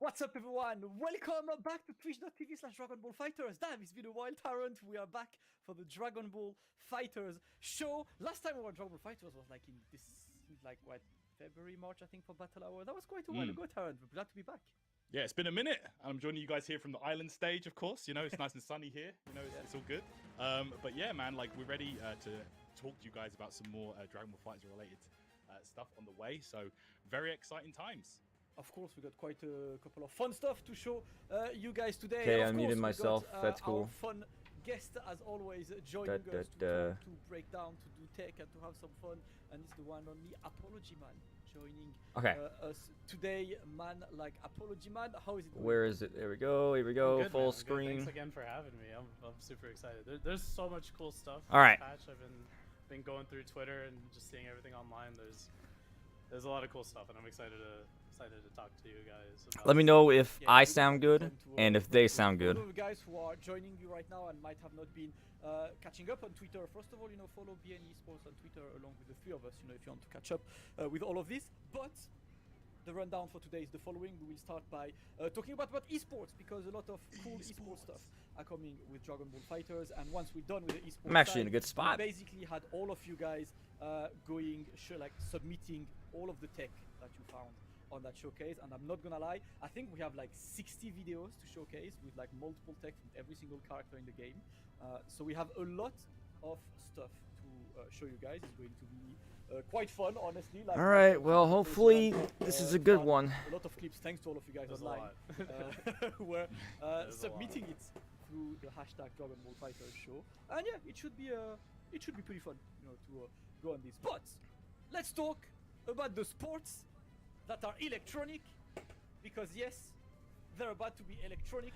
What's up, everyone? Welcome back to twitch.tv/Dragon Ball Fighters. Damn, it's been a while, Tyrant. We are back for the Dragon Ball Fighters show. Last time we were on Dragon Ball Fighters was like in this, what, February, March, I think, for Battle Hour. That was quite a while ago, Tyrant. We're glad to be back. Yeah, it's been a minute. I'm joining you guys here from the island stage, of course. You know, it's nice and sunny here. You know, it's all good. But yeah, man, like we're ready to talk to you guys about some more Dragon Ball Fighters related stuff on the way. So very exciting times. Of course, we got quite a couple of fun stuff to show you guys today. Okay, I muted myself. That's cool. Our fun guest, as always, joining us to break down, to do tech, and to have some fun. And it's the one only Apology Man joining us today. Man like Apology Man. How is it going? Where is it? There we go. Here we go. Good, full man. screen. Thanks again for having me. I'm super excited. There's so much cool stuff. All right. Patch. I've been going through Twitter and just seeing everything online. There's a lot of cool stuff, and I'm excited to talk to you guys about. Let me know if I sound good and if they sound good. For the guys who are joining you right now and might have not been catching up on Twitter, first of all, follow BN Esports on Twitter along with the three of us, if you want to catch up with all of this. But the rundown for today is the following. We will start by talking about esports, because a lot of cool esports stuff are coming with Dragon Ball Fighters. And once we're done with the esports, I'm actually in a good spot. We basically had all of you guys submitting all of the tech that you found on that showcase. And I'm not gonna lie, I think we have like 60 videos to showcase with like multiple tech from every single character in the game. So we have a lot of stuff to show you guys. It's going to be quite fun, honestly. Like, all right, well, hopefully this is a good one. A lot of clips, thanks to all of you guys online who were submitting it through the hashtag Dragon Ball Fighters show. And yeah, it should be pretty fun, to go on this. But let's talk about the sports that are electronic, because yes, they're about to be electronic.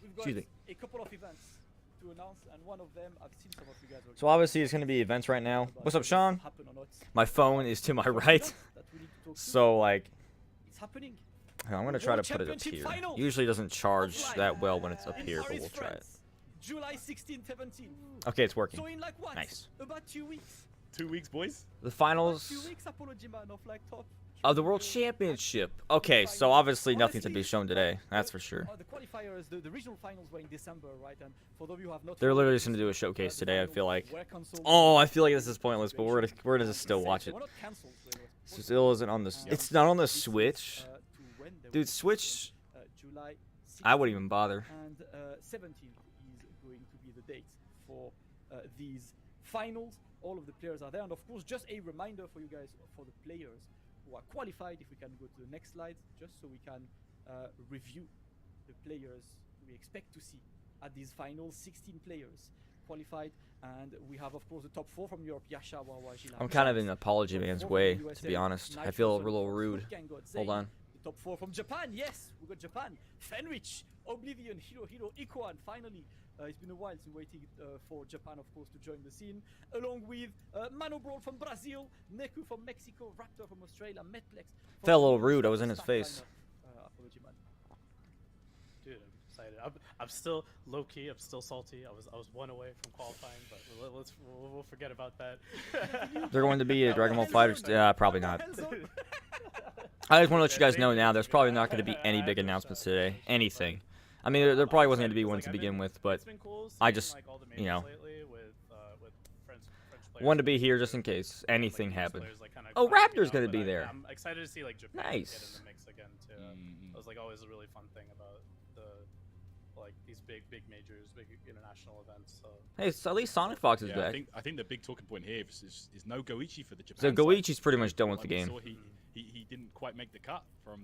We've got a couple of events to announce, and one of them I've seen some of you guys already. So obviously it's going to be events right now. What's up, Sean? My phone is to my right. So like, it's happening. I'm going to try to put it up here. Usually it doesn't charge that well when it's up here, but we'll try it. July 16, 17. Okay, it's working. So in like what? Nice. About 2 weeks. 2 weeks, boys. The finals 2 weeks, Apology Man, of like top of the World Championship. Okay, so obviously nothing to be shown today. That's for sure. The qualifiers, the regional finals were in December, right? And for those of you who have not, They're literally just gonna do a showcase today. I feel like. Oh, I feel like this is pointless, but we're gonna still watch it. Still isn't on the. It's not on the Switch, dude. Switch. I wouldn't even bother. And 17th is going to be the date for these finals. All of the players are there, and of course, just a reminder for you guys, for the players who are qualified, if we can go to the next slide, just so we can review the players we expect to see at these finals. 16 players qualified, and we have, of course, the top 4 from Europe. Yasha, Wawa, Gila. I'm kind of in Apology Man's way, to be honest. I feel a little rude. Hold on. The top 4 from Japan, yes, we got Japan. Fenrich, Oblivion, Hiro, Ikuan, finally. It's been a while since waiting for Japan, of course, to join the scene, along with Mano Brawl from Brazil, Neku from Mexico, Raptor from Australia, Metplex. Felt a little rude. I was in his face. Apology Man. Dude, I'm excited. I'm still low key. I'm still salty. I was 1 away from qualifying, but we'll forget about that. They're going to be a Dragon Ball Fighters. Yeah, probably not. I just want to let you guys know now. There's probably not going to be any big announcements today. Anything. I mean, there probably wasn't going to be one to begin with, but I just, wanted to be here just in case anything happened. Oh, Raptor's going to be there. I'm excited to see like Japan get in Nice. the mix again too. That was like always a really fun thing about these big majors, big international events. So Hey, so at least Sonic Fox is back. I think the big talking point here is no Goichi for the Japan. So Goichi's pretty much done with the game. He didn't quite make the cut from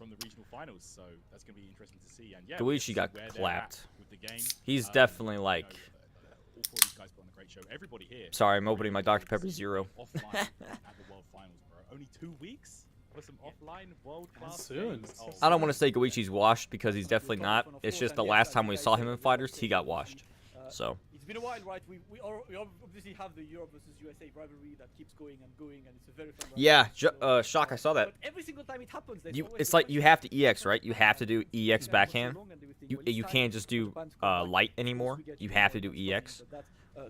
the regional finals, so that's going to be interesting to see. And yeah, Goichi got clapped. With the game. He's definitely like. All 4 of these guys put on a great show. Everybody here. Sorry, I'm opening my Dr. Pepper Zero. Offline at the World Finals, bro. Only 2 weeks for some offline world-class games. Oh, I don't want to say Goichi's washed because he's definitely not. It's just the last time we saw him in Fighters, he got washed. So. It's been a while, right? We obviously have the Europe versus USA rivalry that keeps going, and it's a very fun rivalry. Yeah, Shock, I saw that. But every single time it happens, It's like you have to EX, right? You have to do EX backhand. You can't just do light anymore. You have to do EX.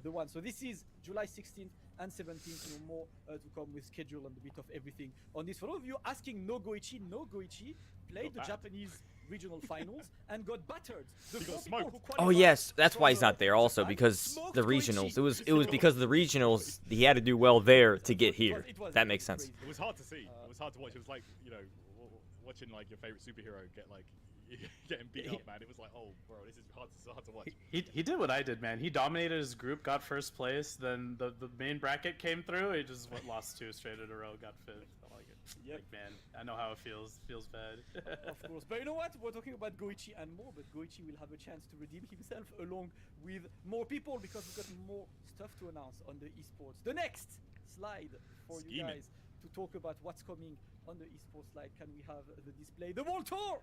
The one. So this is July 16th and 17th. More to come with schedule and a bit of everything on this. For all of you asking, no Goichi, played the bad. Japanese regional finals and got battered. The He got 4 people smoked. who Oh qualified yes, that's why he's for not there. Also Japan because smoked the Goichi. regionals. It was because of the regionals. He had to do well there to get here. It was That makes sense. crazy. It was hard to see. It was hard to watch. It was like, you know, watching like your favorite superhero get like getting beat up, man. It was like, oh, bro, this is hard to watch. He did what I did, man. He dominated his group, got first place. Then the main bracket came through. He just lost 2 straight in a row, got 5th. I like it. Yep. Like, man, I know how it feels. Feels bad. Of course, but you know what? We're talking about Goichi and more, but Goichi will have a chance to redeem himself along with more people because we've got more stuff to announce on the esports. The next slide for you guys to talk about what's coming on the esports slide. Can we have the display? The World Tour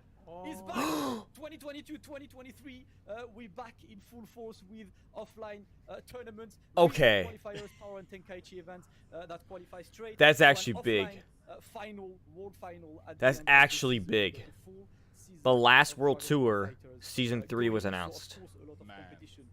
is back. 2022-2023. We're back in full force with offline tournaments. Okay. Qualifiers, Power and Tenkaichi events that qualify straight. That's to an actually big. offline, final, world final. At the That's end of the actually season, big. the full season The last of World Dragon Ball Tour, Fighters, Season 3 going. was So, of announced. course, a lot of Man. competition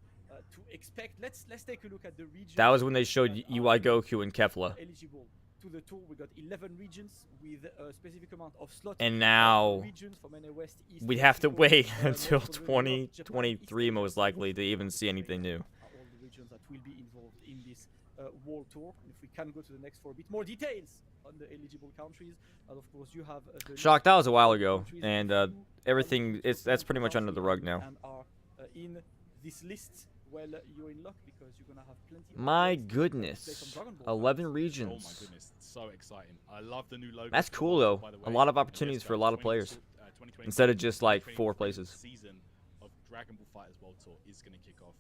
to expect. Let's take a look at the regions. That was when they showed that UI are Goku and Kefla. eligible to the tour. We got 11 regions with a specific amount of slots. And now regions from NA West, East, we'd have to Mexico, wait North until Korea, Japan, 2023 East most Asia, likely to even see anything new. are all the regions that will be involved in this world tour. And if we can go to the next for a bit more details on the eligible countries, and of course you have the Shock, that was a while ago, countries and who everything that's pretty much under the rug and now. are in this list. Well, you're in luck because you're gonna have plenty of My players goodness, to play some Dragon Ball. 11 Oh my regions. goodness, so exciting. I love the new logo. That's as well, cool though. by the A way. lot of And opportunities yes, for a guys, lot of players 2022 instead of just like 4 2023 places. Season of Dragon Ball Fighters World Tour is going to kick off.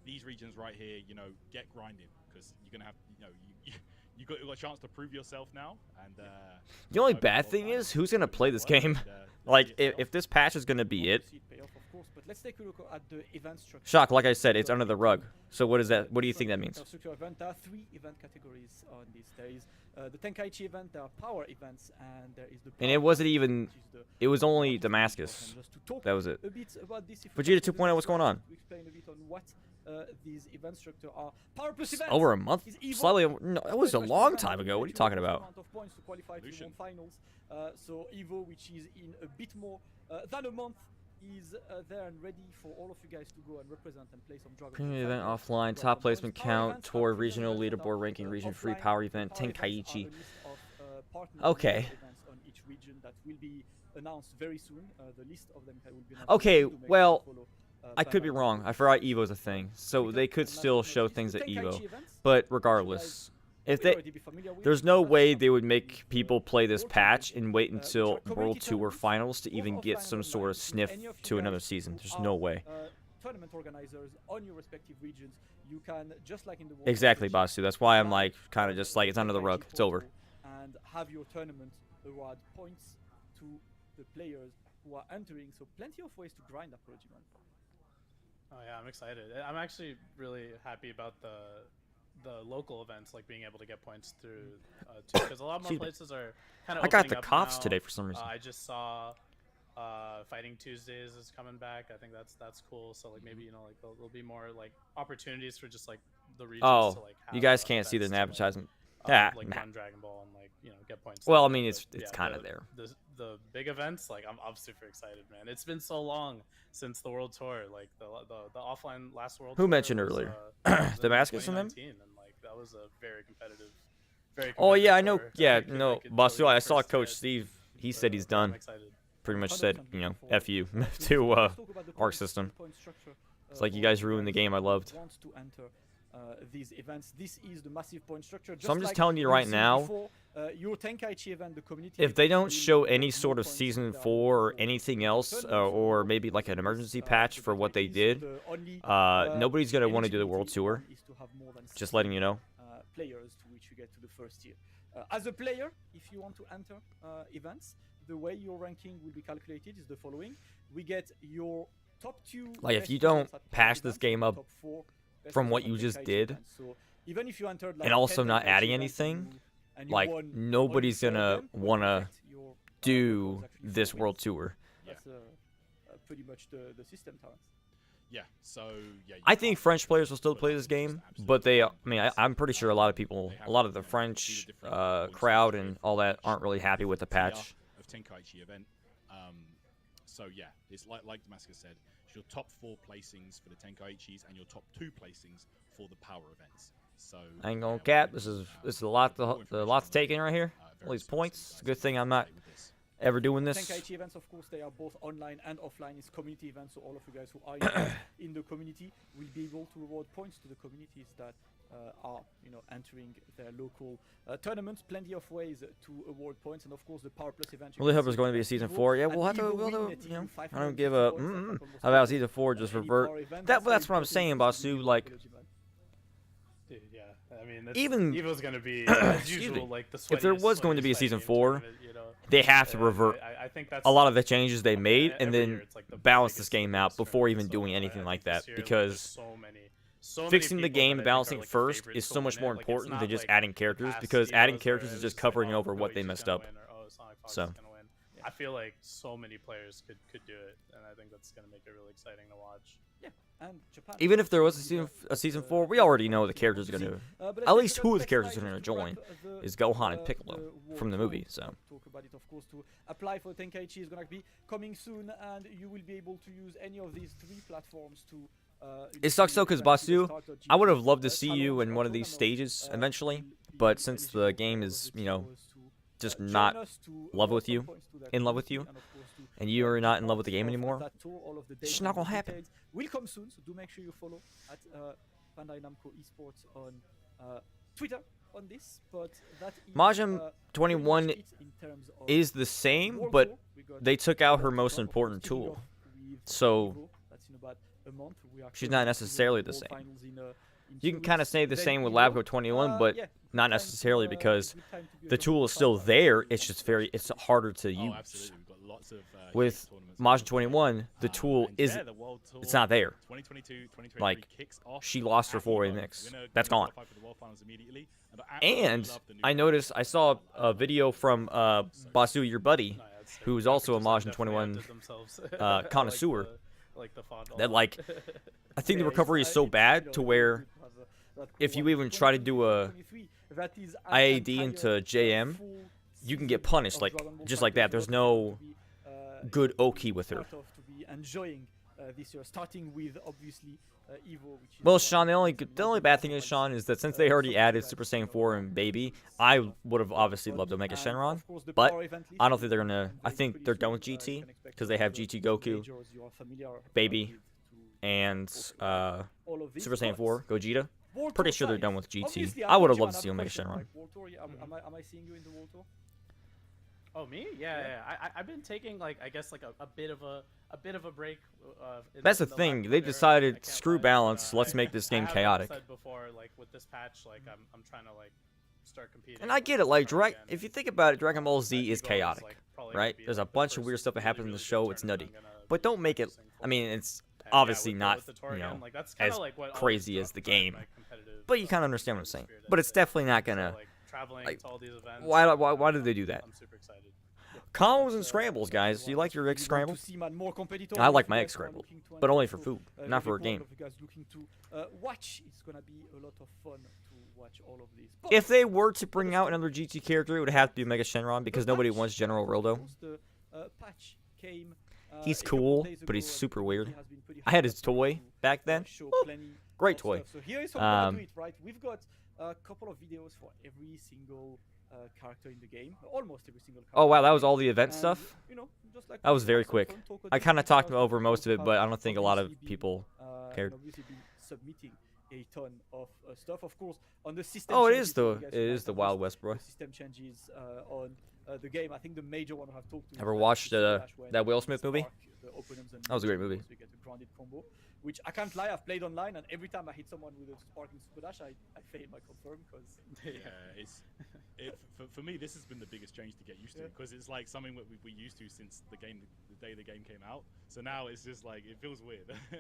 These regions right here, you know, get grinding because you're going to have, you know, you got a chance to prove yourself now. And The only hope bad well thing done. is, who's gonna play this Well, game? and, Like, see it if this patch is gonna be it, See it pay off, of course, but let's take a look at the event structure. Shock, like I said, it's under the rug. So what is that? What do you think that means? Structure event, there are 3 event categories on this. There is the Tenkaichi event, there are power events, and there is the. And power it wasn't event, even. which is the It was only largest Damascus. event. Just to talk That was it. a bit about this, if we Vegeta go to the 2.0, next what's going slide, on? To explain a bit on what these event structure are. Power plus events. Over a month? is Evo. Slightly. No, that was a Very much long depends time on ago. What are you the talking about? amount of points to qualify to Lucian. one finals. So Evo, which is in a bit more than a month, is there and ready for all of you guys to go and represent and play some Dragon Ball Premium event Fighters. offline, Dragon top Ball placement Power count, events are tour, premium regional events that leaderboard are, ranking, region free, offline. power event, Power events are a Tenkaichi. list of, partner Okay. events on each region that will be announced very soon. The list of them will be announced Okay, very soon to make well, sure you follow, I could be Bandai wrong. Namco. I forgot Evo's a thing. So they could still show things at Evo. But regardless, if they, there's no way they would make people play this patch and wait until World Tour Finals to even get some sort of sniff to another season. There's no way. Tournament organizers on your respective regions, you can just like in the World Exactly, Cup, Basu. That's why I'm like kind of just like it's under the rug. It's over. and have your tournament award points to the players who are entering. So plenty of ways to grind Apology, man. Oh yeah, I'm excited. I'm actually really happy about the local events, like being able to get points through too, because a lot more Excuse me. places are kind of. I got the coughs today for some reason. I just saw Fighting Tuesdays is coming back. I think that's cool. So like maybe like there'll be more like opportunities for just like the regions Oh, to like. you have, guys can't see events there's an to, like, advertisement. Yeah, like nah. run Dragon Ball and like get points. Well, I there. mean, But, it's yeah, kind of the- there. The big events, like I'm super excited, man. It's been so long since the World Tour, like the offline last World Who Tour mentioned was, earlier? was in Damascus and them? 2019, and like that was a very competitive. Very Oh yeah, I competitive know. tour. Yeah, I could no, really Basu. I first saw year. Coach Steve. He So, said he's I'm done. excited. Pretty much said, you know, 100% F you before. to Let's talk about the Arc point- System. point structure, It's like you for guys ruined the game I who loved. wants to enter these events. This is the massive point structure. So I'm just like telling you we've right seen now, before, your Tenkaichi event, the community if they event don't will show get any more sort of points season than 4 or for anything else, tournaments or maybe like an emergency patch for what they did, nobody's gonna want to do the World Tour. is to have more than Just 60, letting you know. players to which you get to the first tier. As a player, if you want to enter events, the way your ranking will be calculated is the following: we get your top 2. Like, if best you events don't at patch power this events, game up top 4 best from what events you at just Tenkaichi did, events. So even if you entered like and also 10 not Tenkaichi adding events anything, and you like, won nobody's only 4 gonna of them, well, wanna perfect. Your do record is actually this 4 World wins. Tour. That's pretty much the system, Terrence. Yeah, so yeah. I think French players will still play this game, but they, I mean, I'm pretty sure a lot of people, a lot of the French crowd and all that aren't really happy with the patch. Of Tenkaichi event. So yeah, it's like Damascus said, it's your top 4 placings for the Tenkaichis and your top 2 placings for the power events. So I ain't gonna cap. This is a lot to take in right here. All these points. It's a good thing I'm not ever doing this. Tenkaichi events, of course, they are both online and offline. It's community events, so all of you guys who are involved in the community will be able to reward points to the communities that are, entering their local tournaments. Plenty of ways to award points, and of course, the Power Plus event. Really hope there's going to be a season 4. Yeah, we'll have to. I don't give a. About season 4, just revert. That's what I'm saying, Basu. Like. Dude, yeah. I mean, even Evo's gonna be as usual, like the if there was going to be a season 4, they have to revert I think that's a lot of the changes they made and then like balance this game out before even doing anything like that. Because fixing the game, balancing it first, is so much more important than just adding characters. Because adding characters is just covering over what they messed up. So. I feel like so many players could do it, and I think that's gonna make it really exciting to watch. Yeah, and Japan. Even if there was a season 4, we already know the characters are gonna. At least who the characters are gonna join is Gohan and Piccolo from the movie. So. Talk about it, of course. To apply for Tenkaichi is gonna be coming soon, and you will be able to use any of these 3 platforms to. It sucks though, because Basu, I would have loved to see you in one of these stages eventually, but since the game is, just not in love with you, and you are not in love with the game anymore, it's just not gonna happen. Will come soon, so do make sure you follow at Bandai Namco Esports on Twitter on this. But that Majin 21 is the same, but they took out her most important tool, so she's not necessarily the same. You can kind of say the same with Labco 21, but not necessarily, because the tool is still there. It's just it's harder to use. With Majin 21, the tool it's not there. Like, she lost her 4-way mix. That's gone. And I saw a video from Basu, your buddy, who's also a Majin 21 connoisseur, that I think the recovery is so bad to where if you even try to do a IAD into JM, you can get punished just like that. There's no good Oki with her. Well, Sean, the only bad thing is, Sean, is that since they already added Super Saiyan 4 and Baby, I would have obviously loved to make a Shenron, but I don't think they're gonna. I think they're done with GT because they have GT Goku, Baby, and Super Saiyan 4 Gogita. Pretty sure they're done with GT. I would have loved to see Omega Shenron. Am I seeing you in the World? Oh, me? Yeah. I've been taking I guess a bit of a break. That's the thing. They decided screw balance. Let's make this game chaotic. I said before, with this patch, I'm trying to start competing. And I get it. If you think about it, Dragon Ball Z is chaotic, right? There's a bunch of weird stuff that happens in the show. It's nutty, but don't make it. I mean, it's obviously not as crazy as the game, but you kind of understand what I'm saying. But it's definitely not gonna. Why did they do that? I'm super excited. Combos and scrambles, guys. Do you like your egg scrambled? I like my egg scrambled, but only for food, not for a game. If they were to bring out another GT character, it would have to be Mega Shenron, because nobody wants General Rildo. He's cool, but he's super weird. I had his toy back then. Great toy. So here is how we do it, right? We've got a couple of videos for every single character in the game, almost every single character. Oh wow, that was all the event stuff? That was very quick. I kind of talked over most of it, but I don't think a lot of people cared. Obviously been submitting a ton of stuff, of course, on the system. Oh, it is the Wild West, bro. System changes on the game. I think the major one I have talked to. Ever watched that Will Smith movie? That was a great movie. So you get a grounded combo, which I can't lie, I've played online, and every time I hit someone with a sparking super dash, I fail my confirm, because for me, this has been the biggest change to get used to, because it's like something that we used to since the day the game came out. So now it's just it feels weird. Yeah,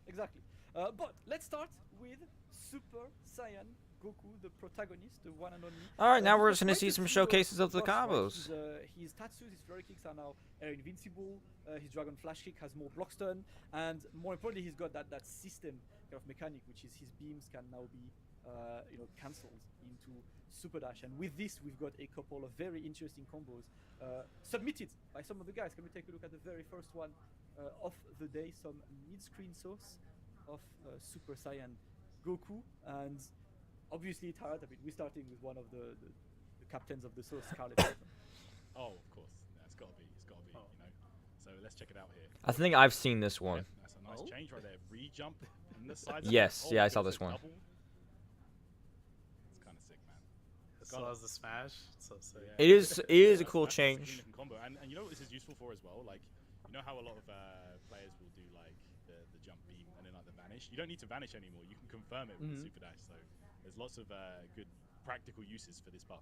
exactly. But let's start with Super Saiyan Goku, the protagonist, the one and only. All right, now we're just got gonna quite see a some few, showcases of the buffs, right? combos. His tatsus, his flurry kicks are now air invincible. His dragon flash kick has more block stun, and more importantly, he's got that system kind of mechanic, which is his beams can now be cancelled into super dash. And with this, we've got a couple of very interesting combos submitted by some of the guys. Can we take a look at the very first one of the day? Some mid-screen source of Super Saiyan Goku, and obviously Tarat. I mean, we're starting with one of the captains of the source, Scarlet. Oh, of course. Yeah, it's gotta be. So let's check it out here. I think I've seen this one. Yeah, that's a nice change right there. Re-jump in the side. Yes, yeah, I saw this one. Double. It's kind of sick, man. So as the smash, so sick. Yeah. It is a That's cool a change. clean-looking combo. And you know what this is useful for as well? Like, you know how a lot of players will do like the jump beam and then like the vanish? You don't need to vanish anymore. You can confirm it with the super dash. So there's lots of good practical uses for this buff.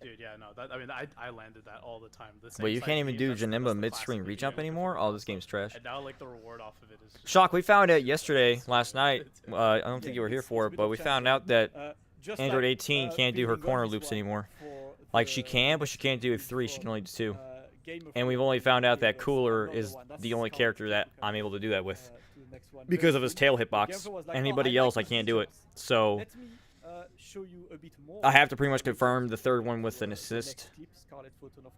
Dude, yeah, no, I mean, I landed that all the time. Wait, you can't even do Janemba mid-screen re-jump anymore? Oh, this game's trash. And now, like, the reward off of it is just Shock, we found out yesterday, last night. I don't think you were here for it, but we found out that Android 18 can't do her corner loops anymore. Like, she can, but she can't do 3. She can only do 2. And we've only found out that Cooler is the only character that I'm able to do that with. Because of his tail hitbox. Anybody else, I can't do it. So show you a bit more. I have to pretty much confirm the third one with an assist.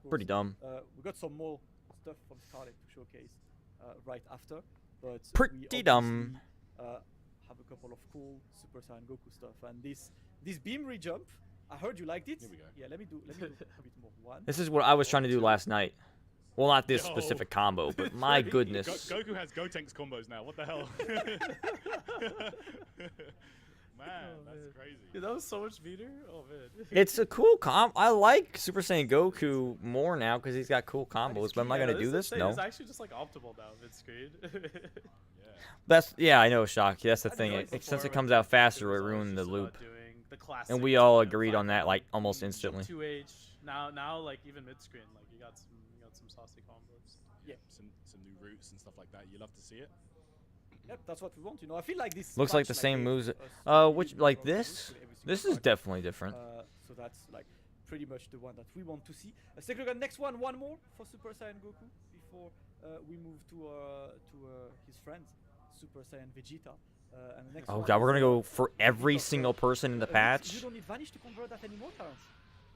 Pretty dumb. We got some more stuff from Scarlet to showcase right after, but Pretty dumb. Have a couple of cool Super Saiyan Goku stuff, and this beam re-jump. I heard you liked it. Here we go. Yeah, let me do a bit more. One. This is what I was trying to do last night. Well, not this specific combo, but my goodness. Goku has Gotenks combos now. What the hell? Man, that's crazy. Dude, that was so much beater. Oh man. It's a cool comp. I like Super Saiyan Goku more now because he's got cool combos. But am I gonna do this? No. It's actually just like optimal now mid-screen. Yeah, I know, Shock. That's the thing. Since it comes out faster, it ruined the loop. And we all agreed on that like almost instantly. 2H. Now like even mid-screen, like you got some saucy combos. Yeah, some new routes and stuff like that. You love to see it. Yep, that's what we want. I feel like this looks like the same moves. Which like this? This is definitely different. So that's like pretty much the one that we want to see. Let's take a look at next one. One more for Super Saiyan Goku before we move to his friends, Super Saiyan Vegeta. And the next Oh one god, we're gonna is, go for every single person in the patch. You don't need Vanish to convert that anymore, Terrence.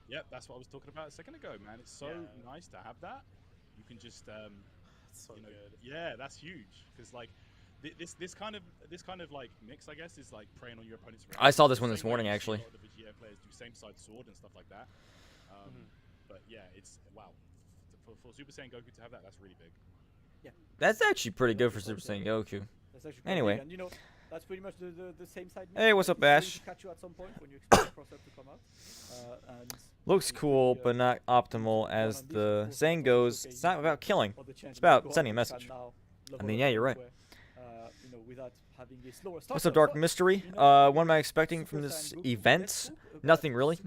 Yep, that's what I was talking about a second ago, man. It's so nice to have that. You can just, So good. Yeah, that's huge because like. This kind of like mix, I guess, is like preying on your opponent's. I saw this one this morning, actually. A lot of the Vegeta players do same side sword and stuff like that. But yeah, it's wow. For Super Saiyan Goku to have that, that's really big. Yeah. That's actually pretty good for Super Saiyan Goku. Anyway. And that's pretty much the same side. Hey, what's up, Ash? Catch you at some point when you expect cross-up to come out. And Looks cool, but not optimal as the saying goes. It's not about killing. It's about sending a message. I mean, yeah, you're right. What's up, Dark Mystery? What am I expecting from this event? Nothing really.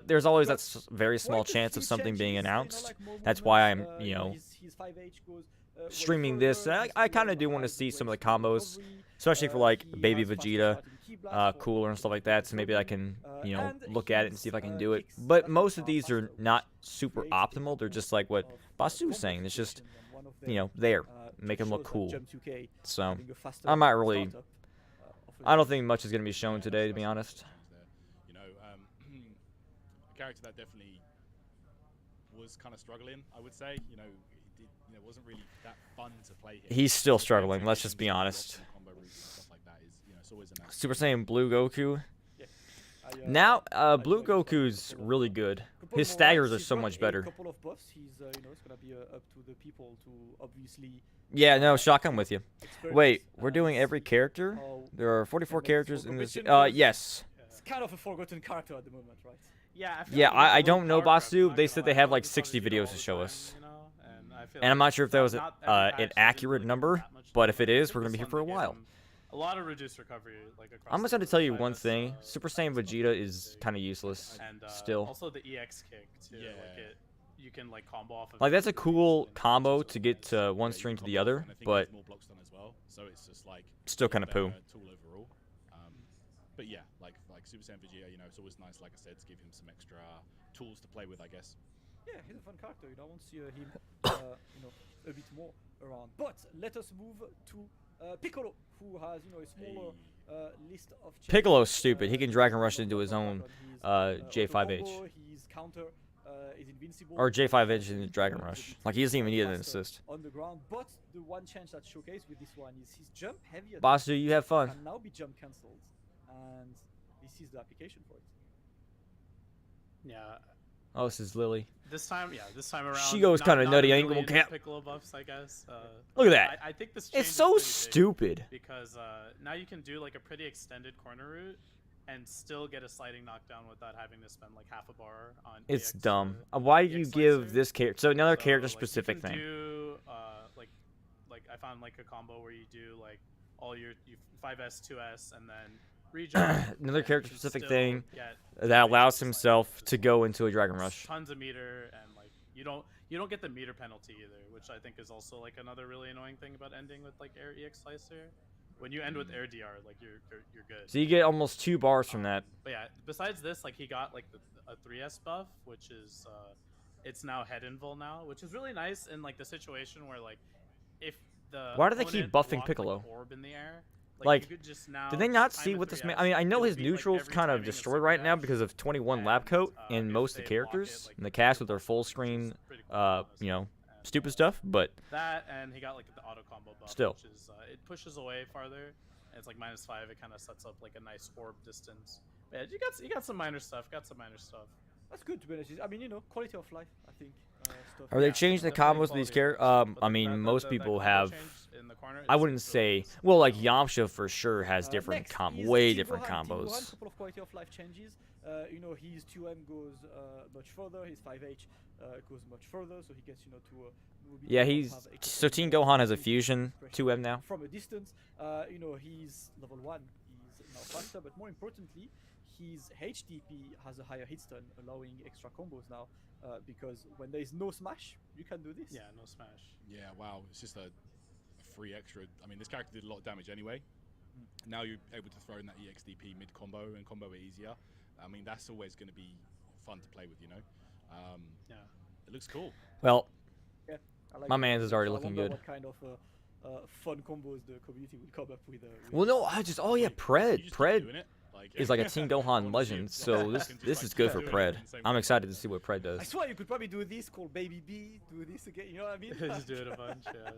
There's always that very small chance of something being announced. That's why I'm, streaming this. I kind of do want to see some of the combos, especially for like Baby Vegeta, Cooler and stuff like that. So maybe I can, look at it and see if I can do it. But most of these are not super optimal. They're just like what Basu was saying. It's just, there. Make him look cool. So I might really. I don't think much is going to be shown today, to be honest. A character that definitely was kind of struggling, I would say. It wasn't really that fun to play him. He's still struggling. Let's just be honest. Super Saiyan Blue Goku. Now, Blue Goku's really good. His staggers are so much better. Yeah, no, Shock, I'm with you. Wait, we're doing every character? There are 44 characters in this. Yes. It's kind of a forgotten character at the moment, right? Yeah, I don't know Basu. They said they have like 60 videos to show us. And I'm not sure if that was an accurate number, but if it is, we're going to be here for a while. A lot of reduced recovery, like across. I'm just going to tell you one thing. Super Saiyan Vegeta is kind of useless and, still. Also the EX kick too. Yeah. Like you can like combo off of Like that's a cool And combo just to get one string to the other, and I think but there's more blocks done as well, so it's just like still kind of better poo. tool overall. But yeah, like Super Saiyan Vegeta, you know, it's always nice, like I said, to give him some extra tools to play with, I guess. Yeah, he's a fun character. You know, I want to see him, you know, a bit more around. But let us move to Piccolo, who has, you know, a smaller list of. Piccolo's stupid. He can Dragon Rush into his own J5H. His counter is invincible. Or J5H in the Dragon Rush. Like he doesn't even need an assist. On the ground, but the one change that's showcased with this one is his jump heavy attack Basu, you have fun. can now be jump cancelled, and this is the application for it. Yeah. Oh, this is Lily. This time around. She goes not- kinda not nutty, a I ain't gonna million cap. Piccolo buffs, I guess. Look at that. I think this change It's is so pretty big stupid. because now you can do like a pretty extended corner route and still get a sliding knockdown without having to spend like half a bar on. It's AX dumb. or Why do you EX give slicer. this character? So another So, character like, you specific can thing. Do, like I found like a combo where you do like all your 5S, 2S, and then rejump. Another and character you can specific still thing get that allows sliding himself which to is go like into a Dragon Rush. tons of meter, and like you don't get the meter penalty either, which I think is also like another really annoying thing about ending with like air EX slicer. When you end with air DR, like you're good. So you get almost 2 bars from that. But yeah, besides this, like he got like a 3S buff, which is it's now head invul now, which is really nice in like the situation where like if the Why do they keep opponent buffing blocked, Piccolo? Like, orb in the air, Like, you could just now Did they not time see a what this 3S, man? I mean, I know it'll his be, like, neutral's every kind of timing is destroyed right now 3S, because of 21 lab and, coat in if most of they the block characters it, like, in the cast with their block it, full which is screen, pretty cool, honestly. you know, And, stupid stuff. But that, and he got like the auto combo buff, Still. which is it pushes away farther, and it's like -5. It kind of sets up like a nice orb distance. But yeah, you got some minor stuff. That's good to be honest. I mean, you know, quality of life. I think. Stuff. are they Yeah, changing the definitely combos of these quality of characters? life. But I mean, most that people combo have. change in the corner I is wouldn't really say. nice. Well, like Yamcha for sure has different Next is way Tien different Gohan. Tien Gohan, combos. couple of quality of life changes. You know, his 2M goes much further. His 5H goes much further, so he gets, you know, to. Yeah, he's so Tien Gohan has a fusion 2M now. From a distance, you know, he's level 1. He's now faster, but more importantly, his HDP has a higher hit stun, allowing extra combos now. Because when there is no smash, you can do this. Yeah, no smash. Yeah, wow, it's just a free extra. I mean, this character did a lot of damage anyway. Now you're able to throw in that EXDP mid combo and combo it easier. I mean, that's always going to be fun to play with, you know. Yeah, it looks cool. Well, Yeah, I like my that. man's is already So I looking wonder good. What kind of fun combos the community will come up with? Well, no, I just oh yeah, You Pred. just keep Pred doing it, is like a Tien Gohan legend, so this is good for Pred. I'm excited to see what Pred I does. swear you could probably do this, call Baby B, do this again. You know what I mean? just do it a bunch. Yeah,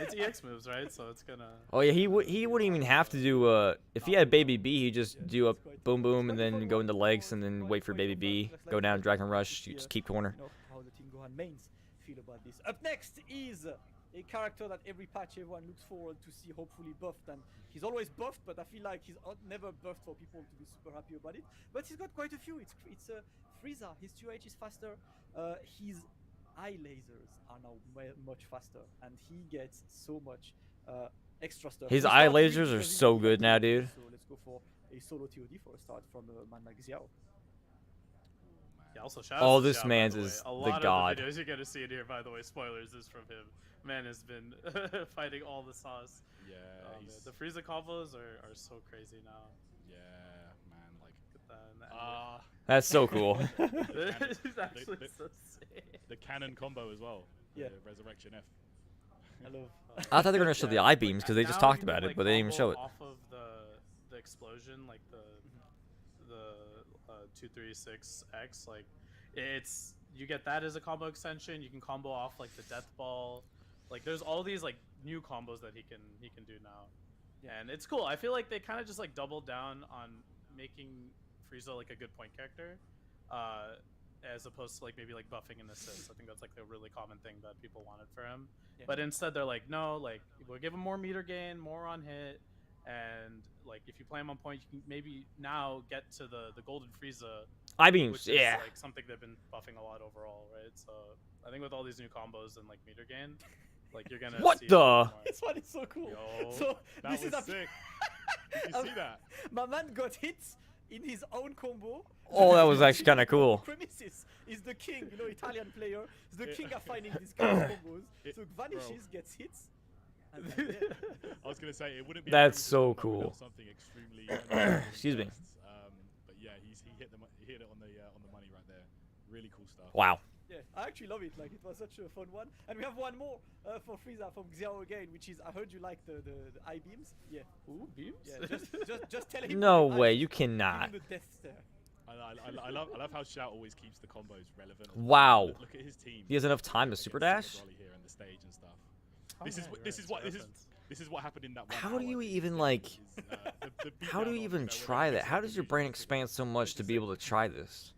it's EX moves, right? So it's gonna. Oh yeah, he wouldn't even have to do if he had Baby B, he'd just do a boom boom and then go into legs and then wait for Baby B, go down Dragon Rush, just keep corner. You know how the Tien Gohan mains feel about this. Up next is a character that every patch everyone looks forward to see hopefully buffed, and he's always buffed, but I feel like he's never buffed for people to be super happy about it. But he's got quite a few. It's Frieza. His 2H is faster. His eye lasers are now much faster, and he gets so much extra stuff. His We eye start with lasers are Frieza so in good now, TOD, dude. So let's go for a solo TOD for a start from a man like Xiao. Yeah, also shout Oh, out to this Xiao, by man's the way. is A the lot god. of the videos you're gonna see in here, by the way, spoilers, is from him. Man has been fighting all the sauce. Yeah, Man, he's, the Frieza combos are so crazy now. yeah, man, like Look at that. That's so cool. It's actually the- so sick. the cannon combo as well. Yeah. The Resurrection F. I love. I thought they were gonna show the eye beams because they just talked Now you about can, it, but they didn't even show combo it. Off of the explosion, like the 236X, like it's you get that as a combo extension. You can combo off like the death ball. Like there's all these like new combos that he can do now. Yeah. And it's cool. I feel like they kind of just like doubled down on making Frieza like a good point character, as opposed to like maybe like buffing and assists. I think that's like a really common thing that people wanted for him. Yeah. But instead they're like, no, like we'll give him more meter gain, more on hit, and like if you play him on point, you can maybe now get to the golden Frieza, Eye beams, which yeah. is like something they've been buffing a lot overall, right? So I think with all these new combos and like meter gain, like you're gonna What see the? a lot more. This one is so cool. Yo, So that this was is a sick. Did you see that? my man got hit in his own combo. Oh, that was actually kind of cool. Premises is the king, you know, Italian player. Is the king of finding these kind of combos. So vanishes, gets hits. And then, I was gonna say it wouldn't be. That's so cool. Something extremely. Excuse me. But yeah, he hit it on the money right there. Really cool stuff. Wow. Yeah, I actually love it. Like, it was such a fun one. And we have one more for Frieza from Xiao again, which is, I heard you like the eye beams. Yeah. Ooh, beams? Yeah, just tell him. No the way, eyes, you cannot. give him the death stare. I love how Shout always keeps the combos relevant. Wow. Look at his team. He has enough time to super dash? Here on the stage and stuff. Oh, This is what happened in that one. How do you hour. even like? The How do you beatdown even of try that? How does your brain Vegeta expand so much to be able to try this?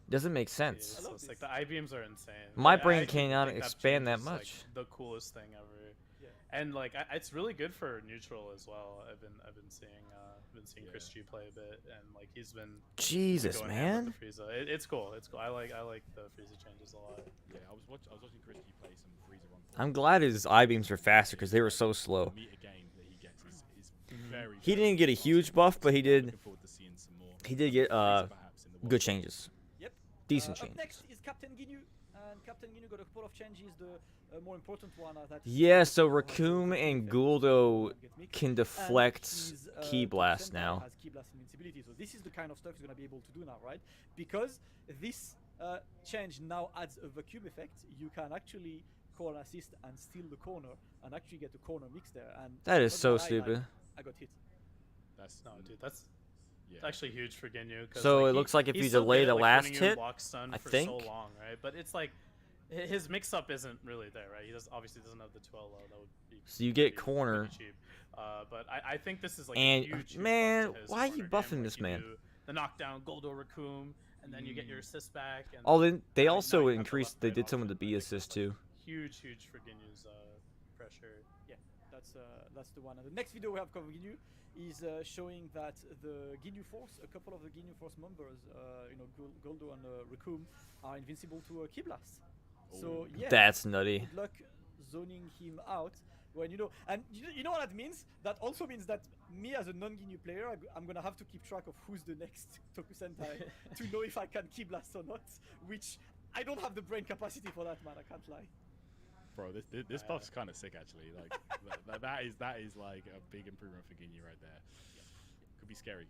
Doesn't make sense. It's just, like the eye beams are insane. My Like, I brain actually cannot think expand that change is, like, much. the coolest thing ever. Yeah. And like it's really good for neutral as well. I've been seeing Chris G play a bit, and like he's been Jesus, going ham man. with the Frieza. It's cool. It's cool. I like the Frieza changes a lot. Yeah, I was watching Chris G play some Frieza on. I'm glad his eye beams were faster because they were so slow. The meter gain that he gets is very. He didn't get a huge buff, but he did. Looking forward to seeing some more. He did get Frieza perhaps in the good world. changes. Yep. Decent Up changes. next is Captain Ginyu, and Captain Ginyu got a couple of changes. The more important one that. Yeah, so Raccoon and Guldo can And deflect his, Ki top Blast Sentai now. has Ki Blast invincibility, so this is the kind of stuff he's gonna be able to do now, right? Because this change now adds a vacuum effect. You can actually call an assist and steal the corner, and actually get the corner mix there. And That is not so gonna lie, stupid. like, I got hit. That's No, dude, that's yeah. actually huge for Ginyu. 'Cause, So like, it looks like if he's you so delay good the at, like, last putting you in hit, block stun I for think. so long, right? But it's like his mix-up isn't really there, right? He obviously doesn't have the 12 low. That would be So you get pretty corner. cheap. But I think this is like And, a huge man, buff to his why are you corner game, buffing where this you man? do the knockdown Goldo Raccoon, and then you get your assist back. And Oh, then they now also you have the increased. left They right did some of the option. B I think assist that's, too. like, huge for Ginyu's pressure. Yeah, that's the one. And the next video we have covered Ginyu is showing that the Ginyu Force, a couple of the Ginyu Force members, Goldo and Raccoon, are invincible to Ki Blast. So yeah, That's nutty. good luck zoning him out when and you know what that means? That also means that me as a non-Ginyu player, I'm gonna have to keep track of who's the next Toku Sentai to know if I can Ki Blast or not, which I don't have the brain capacity for that, man. I can't lie. Bro, this buff's kind of sick actually. Like that is like a big improvement for Ginyu right there. Could be scary.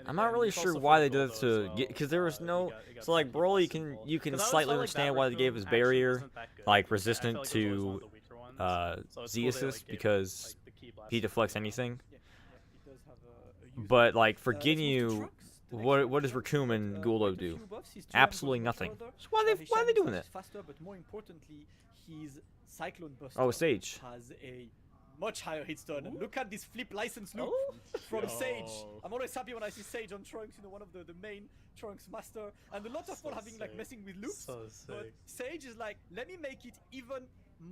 I'm not really it's sure also why for they did Goldo it as to well. get because there was no. It got So like some Broly, people you can 'Cause I slightly always felt understand that why they gave Raccoon his actually barrier wasn't that good. like I felt resistant like it was always one to of the weaker ones. So it's Z cool they, assist like, gave him, because like, the Ki Blast he and deflects stuff. anything. Yeah, it does have a use. But like for Let's move to Ginyu, Trunks. The next what one, does Trunks Raccoon got, and quite Guldo a do? few buffs. His Tien Absolutely goes much nothing. further. So why are they His doing Shining that? Touch is faster, but more importantly, his Cyclone Buster Oh, Sage. has a much higher hit stun. And Ooh. look at this flip license loop Oh. from Yo. Sage. I'm always happy when I see Sage on Trunks, one of the main Trunks master. And a lot of So people having like sick. messing with loops. So But sick. Sage is like, let me make it even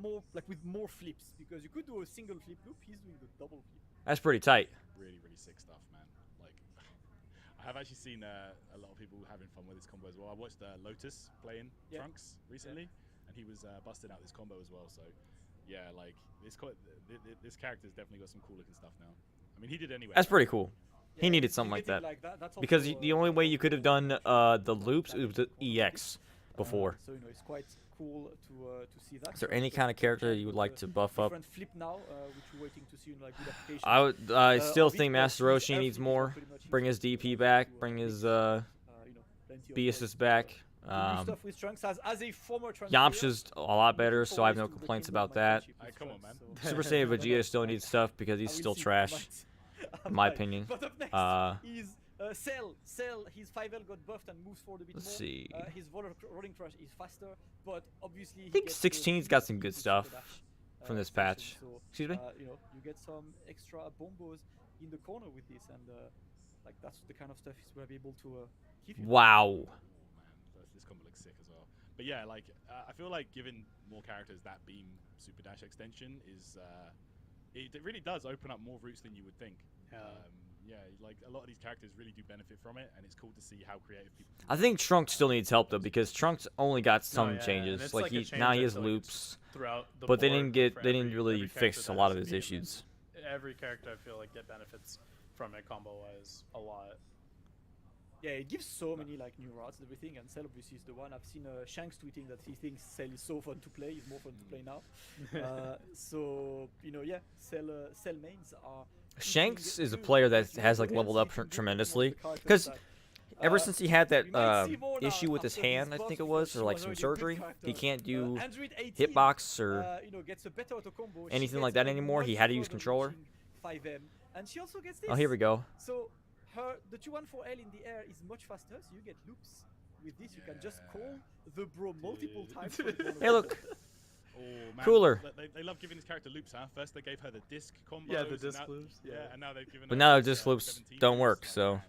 more, like with more flips. Because you could do a single flip loop, he's doing the double flip. That's pretty tight. Really sick stuff, man. Like I have actually seen a lot of people having fun with this combo as well. I watched Lotus playing Yeah. Trunks recently, and he was busting out this combo as well. So yeah, like this character's definitely got some cool looking stuff now. I mean, he did anyway. That's pretty cool. He Yeah, needed something like getting that. that's Because also, the only way you could have done the loops was the EX before. So it's quite cool to see that. Is there So any it's kind of character kind you would of like a to buff up? different flip now, which we're waiting to see like good application. I still of it, think but Master his Roshi F needs flip is more. pretty much Bring his equal to DP to, back. uh, Bring his plenty of B ways assist to, back. do new stuff with Trunks as a former Trunks Yamcha's a lot player, better, looking so I have forward no to the complaints kingdom of about my that. friendship with Come on, Trunks, man. so- Super Saiyan I Vegeta still might- needs stuff because I he's will still see, I trash, might- I in my might. opinion. But up next is Cell. Cell, his 5L got buffed and moves forward a bit Let's more. see. His rolling crush is faster, but obviously I think 16's got some good stuff from this section, patch. So, Excuse me? you get some extra bombos in the corner with this, and like that's the kind of stuff he's gonna be able to give you. Wow. Oh, man, this combo looks sick as well. But yeah, like I feel like giving more characters that beam super dash extension is it really does open up more routes than you would think. Yeah. Yeah, like a lot of these characters really do benefit from it, and it's cool to see how creative people. I think Trunks still needs help though because Trunks only got some yeah, and changes. it's Like like a he change now he I has feel like loops, throughout the but they board didn't get for they didn't every really character fix a that lot has of his beam. issues. Every character I feel like get benefits from it combo wise a lot. Yeah, it gives so many like new routes and everything, and Cell obviously is the one. I've seen Shanks tweeting that he thinks Cell is so fun to play. It's more fun to play now. So you know, yeah, Cell mains are. Shanks is a player that has like leveled up tremendously because ever since he had that issue with his hand, I think it was, or like some surgery, he can't do hitbox or anything like that anymore. He had to use controller. And she also gets this. Oh, here we go. So the 214L in the air is much faster, so you get loops. With this, you can just call the bro multiple times. Hey, look. Oh, man. Cooler. They love giving this character loops, huh? First they gave her the disc combo. Yeah, the disc loops. Yeah, and now they've given But her now the, disc loops 17 don't loops. work, so.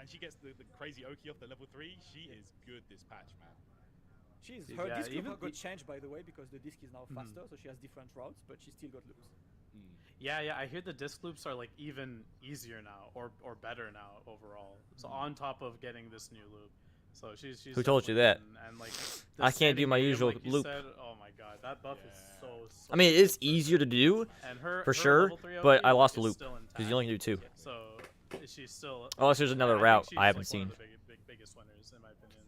And she gets the crazy Oki off the level 3. She is good this patch, man. Her Yeah, disc even loop got changed, by the way, because the disc is now faster, so she has different routes, but she still got loops. Yeah, I hear the disc loops are like even easier now, or better now overall. So on top of getting this new loop, so she's. Who told you that? And like, I can't do my usual like you loop. said, oh my god, that buff is so. I mean, it is easier to do, and her, for her sure, level 3 but OP I lost a is loop, still intact. because you only can do 2. So she's still. Unless there's another I think route she's, I haven't like, one seen. of the biggest winners in my opinion.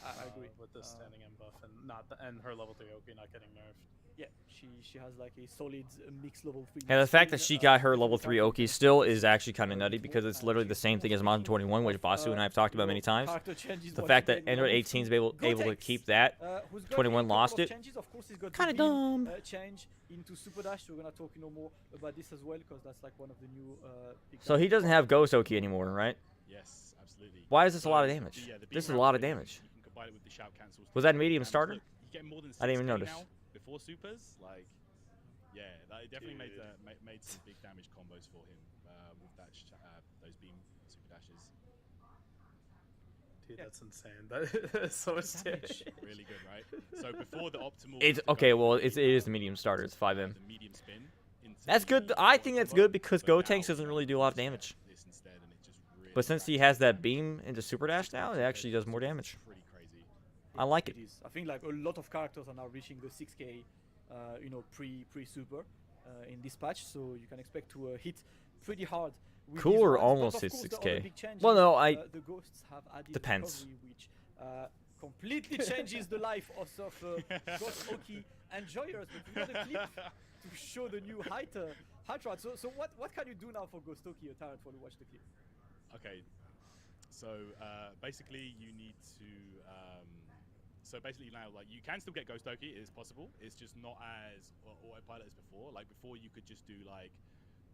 I agree. With the standing M buff and her level 3 OP not getting nerfed. Yeah, she has like a solid mixed level 3. And the fact that she got her level 3 Oki still is actually kind of nutty because it's literally the same thing as Modern 21, which Vasu and I have talked about many times. The fact that Android 18 is able to keep that, 21 lost it, kind of dumb. Change into Super Dash. We're gonna talk more about this as well because that's like one of the new. So he doesn't have Ghost Oki anymore, right? Yes, absolutely. Why is this a lot of damage? The This is a beam lot of route, damage. You can combine it with the shout cancels. Was that medium And starter? look, you get more than I didn't even 6K notice. now before supers, like, yeah, that it definitely made some big damage combos for him with that those beam super dashes. Dude, that's insane. That's so much damage. Really good, right? So before the optimal. It's okay. Well, it is the medium starter. It's 5M. The medium spin into That's good. the I think that's good because but Gotenks now doesn't really do a lot of damage. this instead, and it just really But since he has that beam into Super Dash now, it actually does more damage. pretty crazy. I like it. It is. I think like a lot of characters are now reaching the 6K, pre super in this patch, so you can expect to hit pretty hard. With Cooler these rounds. almost But of hit course, the 6K. other big change Well, is, no, the ghosts have added Depends. recovery, which completely changes the life of Ghost Oki enjoyers. But we got a clip to show the new height route. So what can you do now for Ghost Oki, Tyrant, while you watch the clip? Okay, so basically you need to. So basically now, like, you can still get Ghost Oki. It is possible. It's just not as autopilot as before. Like before, you could just do like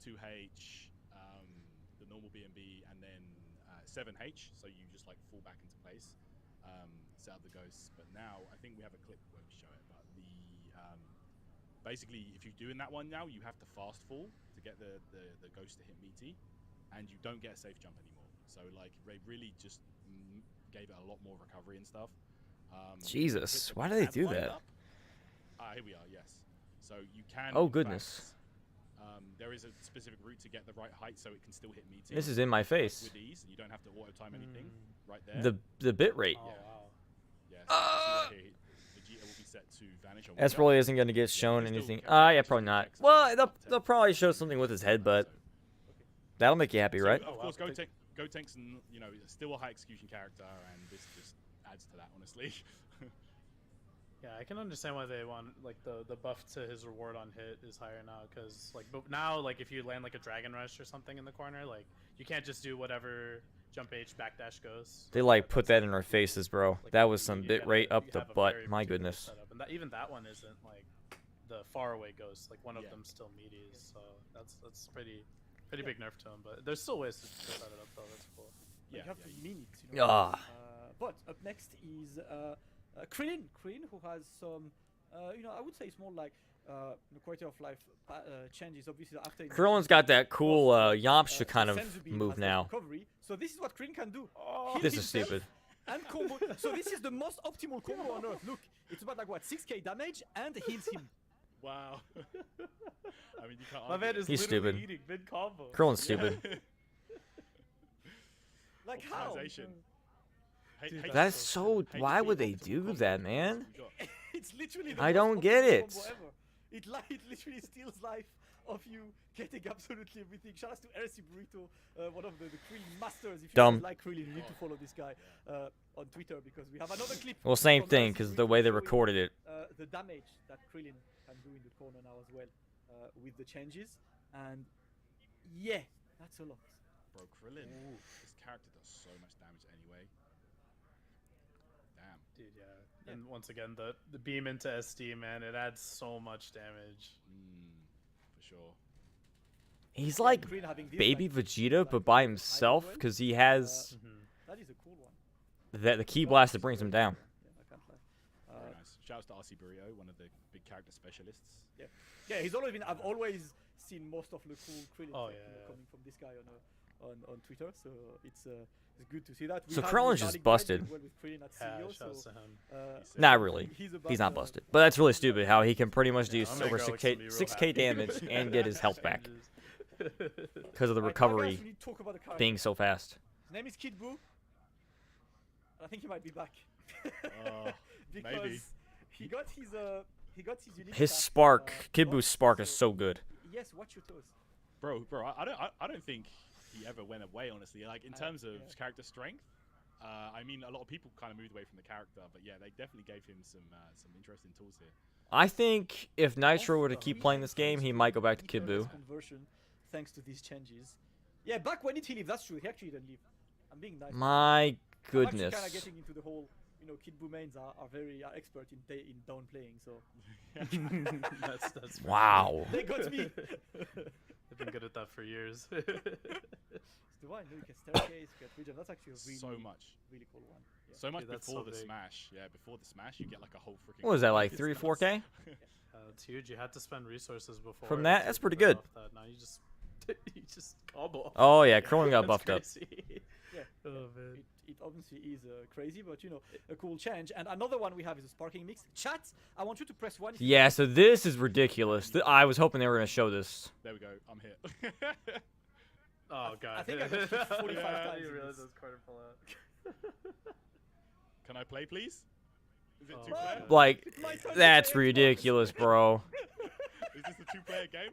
2H, the normal BNB, and then 7H. So you just like fall back into place, set up the ghosts. But now I think we have a clip where we show it. But the basically, if you're doing that one now, you have to fast fall to get the ghost to hit meaty, and you don't get a safe jump anymore. So like they really just gave it a lot more recovery and stuff. Jesus, why do they do that? Here we are. Yes. So you can. Oh, in goodness. fact, there is a specific route to get the right height so it can still hit meaty. This is in my face. With ease, and you don't have to auto time anything. Right there. The bit rate. Oh, Yeah. wow. Yes. So Vegeta will be set to vanish. on That's Vegeta. probably isn't going to get shown anything. Yeah, probably not. Well, they'll probably show something with his head, but that'll make you happy, So, right? Of course, Gotenks, still a high execution character, and this just adds to that, honestly. Yeah, I can understand why they want like the buff to his reward on hit is higher now, because like but now like if you land like a Dragon Rush or something in the corner, like you can't just do whatever jump H backdash goes. They like put that in our faces, bro. Like, That was some you bit gotta- rate up you the have a butt. very My particular goodness. setup. And even that one isn't like the faraway ghost. Like one of Yeah. them's still meaty, so that's pretty big nerf to him. But there's still ways to set it up though. That's cool. You Yeah, have yeah, to you- mean it. You know? Ah. But up next is Krillin, who has some, I would say it's more like the quality of life changes. Obviously, after Krillin's got that cool Yamcha kind of Senzu beam move has now. recovery. So this is what Krillin can do. Oh, Heal This is himself stupid. And combo. So this is the most optimal combo on earth. Look, it's about like what 6K damage and heals him. Wow. I mean, you can't. My argue man that. is He's literally stupid. eating mid combo. Krillin's stupid. Like how? Optimization. That's so. Why would they do that, man? It's literally. The I most don't get optimal it. combo ever. It literally steals life of you getting absolutely everything. Shout out to RC Burrito, one of the Krillin masters. If you Dumb. guys like Krillin, you need to follow this guy on Twitter because we have another clip. Well, same from thing, RC because the Burrito way they showing, recorded it. the damage that Krillin can do in the corner now as well with the changes. And yeah, that's a lot. Bro, Krillin, this character does so much damage anyway. Damn. Dude, yeah. And once again, the beam into SD, man, it adds so much damage. For sure. He's like Krillin having this, baby like, Vegeta, like, but by hybrid himself, duel, because he has that is a cool one. the key blast that brings him down. Yeah, I can't lie. Very nice. Shouts to RC Burrito, one of the big character specialists. Yeah, he's always been. I've always seen most of the cool Krillin Oh, stuff, yeah. coming from this guy on Twitter, so it's good to see that. So have Krillin's Darling just Guy busted. doing well with Krillin at Yeah, CEO, shouts so, to him. Not really. he's He's not busted. But that's really stupid how he can pretty much do I'm gonna over go 6k, be real 6k happy. damage and get his health back Changes. because of the Right, recovery guys, we need to talk about the character. being so fast. His name is Kid Buu. I think he might be back. Because maybe. he got his unique His attack, spark, Kid buff, Buu's spark is so good. Yes, watch your toes. Bro, I don't think he ever went away, honestly. Like, in terms of character strength, I mean, a lot of people kind of moved away from the character, but yeah, they definitely gave him some interesting tools here. I think if Nitro were to keep playing this game, he might go back to Kid Buu. Conversion, thanks to these changes. Yeah, back when did he leave? That's true. He actually didn't leave. I'm being nice. My I'm goodness. kind of getting into the whole, Kid Buu mains are very expert in downplaying, so That's Wow. they got me. I've been good at that for years. It's the one. You get staircase, you get region. That's actually a really So much. really cool one. Yeah. So much Dude, that's before so the big. smash. Yeah, before the smash, you get like a whole freaking. What was that, like It's 3 or nuts. 4k? It's huge. You had to spend resources before. From that, to that's pretty get good. off That. Now you just you just combo. Oh yeah, Krillin got That's buffed up. crazy. Yeah. Oh man. It obviously is crazy, but a cool change. And another one we have is a sparking mix. Chat, I want you to press 1. if you Yeah, so this is ridiculous. I was hoping they were going to show this. There we go. I'm here. Oh god. I think I got hit 45 Yeah, times I in didn't realize this. it was quarter pull out. Can I play, please? Is it Oh, two-player? God. Like, My time to that's play Xbox. ridiculous, bro. Is this a two-player game?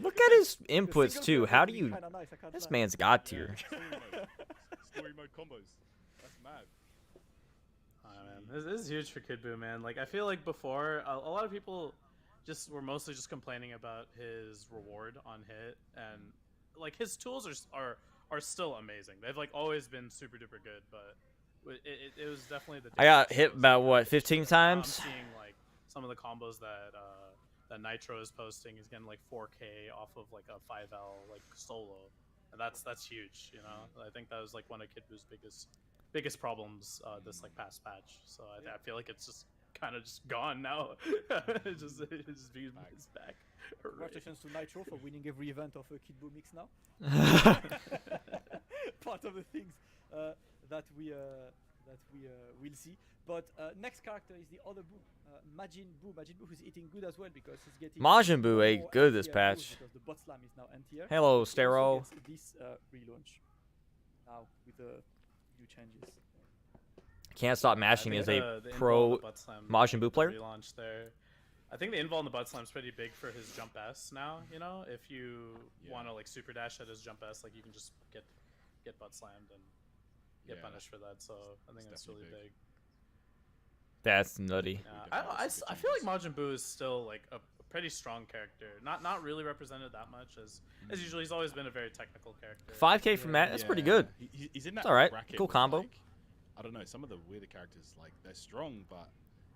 Look at his The inputs single too. player How would do be you... kinda nice, I can't This lie. man's god tier. Story mode. Story mode combos. That's mad. Oh, man. This is huge for Kid Buu, man. Like I feel like before, a lot of people were mostly just complaining about his reward on hit, and like his tools are still amazing. They've like always been super duper good, but it was definitely the. I got difference hit was about, that what, 15 I'm times? seeing like some of the combos that Nitro is posting. He's getting like 4K off of like a 5L like solo, and that's huge. I think that was like one of Kid Buu's biggest problems this like past patch. So I feel like it's just kind of just gone now. it's just being it's back. Congratulations to Nitro for winning every event of a Kid Buu mix now. Part of the things that we will see. But next character is the other Buu, Majin Buu. Majin Buu who's eating good as well because he's getting Majin Buu more ate good this anti-air patch. tools because the bot slam is now anti-air. Hello, He also Stero. gets this relaunch now with the new changes. Can't stop mashing as a pro Majin Buu player. Relaunch there. I think the invul on the butt slam is pretty big for his jump S now. If you want to like super dash at his jump S, like you can just get butt slammed and get punished for that. So I think that's really big. That's nutty. Yeah, I feel like Majin Buu is still like a pretty strong character. Not really represented that much as usually. He's always been a very technical character. 5k from that, that's pretty good. He's in that It's alright. bracket Cool with, combo. like, I don't know, some of the weirder characters, like, they're strong, but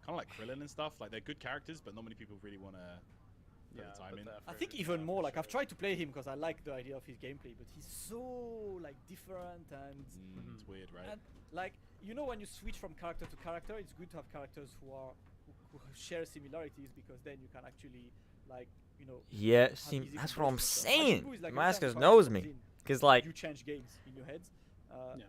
kind of like Krillin and stuff. Like, they're good characters, but not many people really want to put the time in. I think even more like I've tried to play him because I like the idea of his gameplay, but he's so like different and It's weird, right? and like when you switch from character to character, it's good to have characters who share similarities because then you can actually like Yeah, have see, easy that's what I'm combos. Majin saying. Buu is like every time Mascus character knows comes me. in, Because, like, you change games in your heads. Yeah.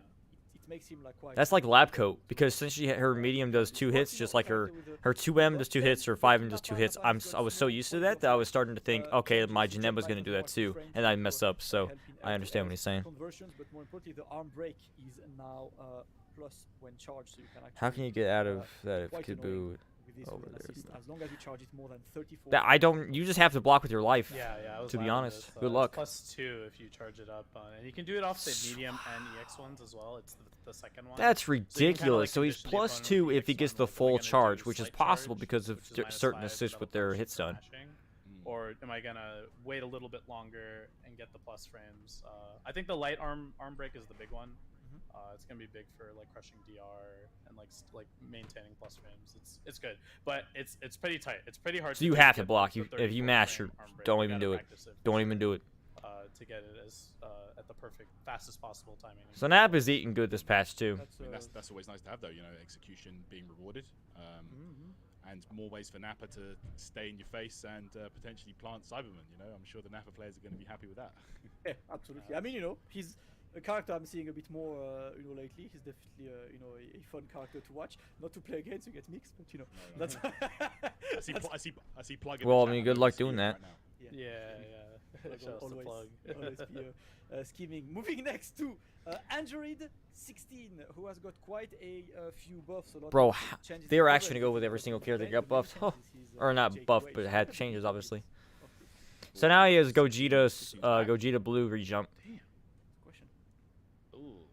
It makes him like quite. that's like lab coat. Because since her medium does 2 hits, just like her 2M does 2 hits, her 5M does 2 hits, I was so used to that I was starting to think, okay, my Janemba's going to do that too. And I mess up, so I understand what he's saying. Conversions, but more importantly, the arm break is now plus when charged, so you can actually. How can you get out of that if quite Kid annoying Buu with this Over with an there, assist, no. as long as you charge it more than 34. That I don't. You just have to block with your life. Yeah, I was To be live on honest, this, good it's luck. +2 if you charge it up, and you can do it off the medium and EX ones as well. It's the second one. That's So you can ridiculous. kinda, like, So he's condition the opponent +2 with the if he EX gets one, the like, am I full gonna do charge, which is slight possible charge, because of which is certain -5 assists without with their punishing hit for stun. mashing? Or am I gonna wait a little bit longer and get the plus frames? I think the light arm break is the big one. It's gonna be big for like crushing DR and like maintaining plus frames. It's good, but it's pretty tight. It's pretty hard. So you have to block. If you mash, don't even do it. Don't even do it. To get it as at the perfect fastest possible timing. So Nap is eating good this patch too. I mean, that's always nice to have though. You know, execution being rewarded. And more ways for Nappa to stay in your face and potentially plant Cyberman. You know, I'm sure the Nappa players are going to be happy with that. Yeah, absolutely. I mean, you know, he's a character I'm seeing a bit more, you know, lately. He's definitely, you know, a fun character to watch. Not to play against, you get mixed, but you know, that's. I see plug. Well, I mean, good luck doing that. Right Yeah. Shout out to Plug. Always be scheming. Moving next to Android 16, who has got quite a few buffs. A lot Bro, of changes they were in actually gonna go with every single character that got buffed. coverage. Or not Jake buffed, Wade. but had changes obviously. Okay. So now he has Gogita Blue rejump. Question. Ooh.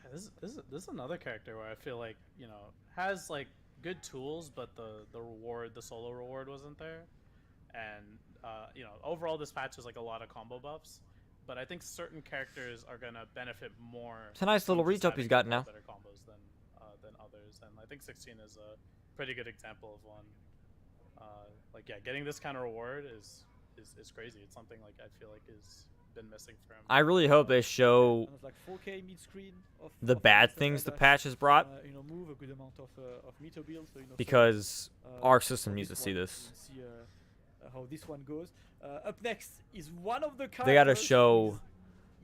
Yeah, this is another character where I feel like, you know, has like good tools, but the reward, the solo reward wasn't there. And you know, overall this patch is like a lot of combo buffs, but I think certain characters are gonna benefit more. It's a nice little from just rejump he's having got now. better combos than others, and I think 16 is a pretty good example of one. Like yeah, getting this kind of reward is crazy. It's something like I feel like is been missing from. I really hope they show Kind of like 4K mid-screen of the of bad stuff things like the that. patch has brought, You know, move a good amount of meter build, so, you know, because our system for needs to see one, this. we'll see how this one goes. Up next is one of the characters They gotta who show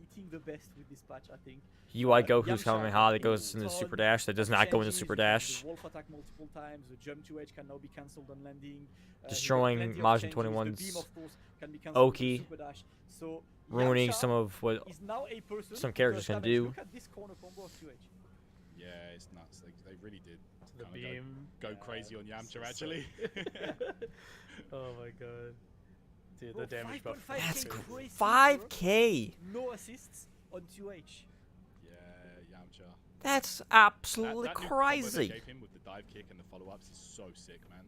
is eating the best with this patch, I think. UI Goku's Yamcha Kamehameha that goes is into tall, Super Dash that does not go into changes, Super you can do Dash. The wolf attack multiple times. The jump to edge can now be cancelled on landing. He got Destroying plenty of Majin changes. 21's The beam, of course, can be cancelled with the Oki, Super Dash. So ruining Yamcha some of what is now a person some who characters does can damage. do. Look at this corner combo of 2H. Yeah, it's nuts. They really did The kinda beam. go Yeah, crazy on it's Yamcha so actually. Oh my god. Dude, Bro, the damage buff. 5.5K That's crazy, 5K. bro. No assists on 2H. Yeah, Yamcha. That's absolutely That new combo they crazy. gave him with the dive kick and the follow-ups is so sick, man.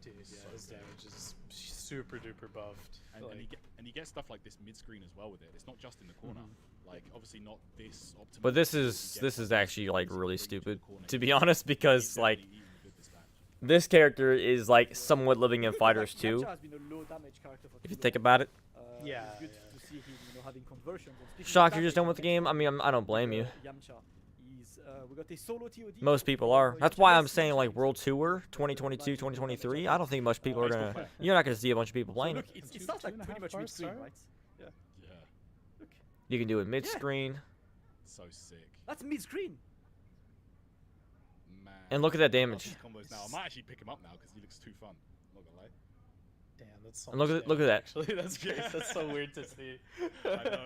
Dude, yeah, So his sick. damage is super duper buffed. And he gets stuff like this mid-screen as well with it. It's not just in the corner. Like obviously not this optimal. But this but he is gets actually like this really reach to the stupid, corner. to be honest, because He's like definitely eating good this match. this character is like somewhat living in Fighters Yamcha 2, has been a low damage character for if you too think long. about it. Yeah, It's good yeah. to see him, you know, having conversions. And speaking of Shock, you're damage, just done with the game. I mean, I don't blame you. Yamcha is, we got a solo TOD. Most people are. That's why I'm saying like World Tour 2022, 2023. I don't think much people are gonna. You're not gonna see a bunch of people playing Look, it. it starts like pretty much 2.5 mid-screen, star? right? Yeah, Look, You can do it mid-screen, so sick. that's mid-screen. Man. and look at that I love damage. these combos now. I might actually pick him up now because he looks too fun. Not gonna lie. Damn, that's so And look much at- look at damage, that. Actually, that's crazy. That's so weird to see. I know.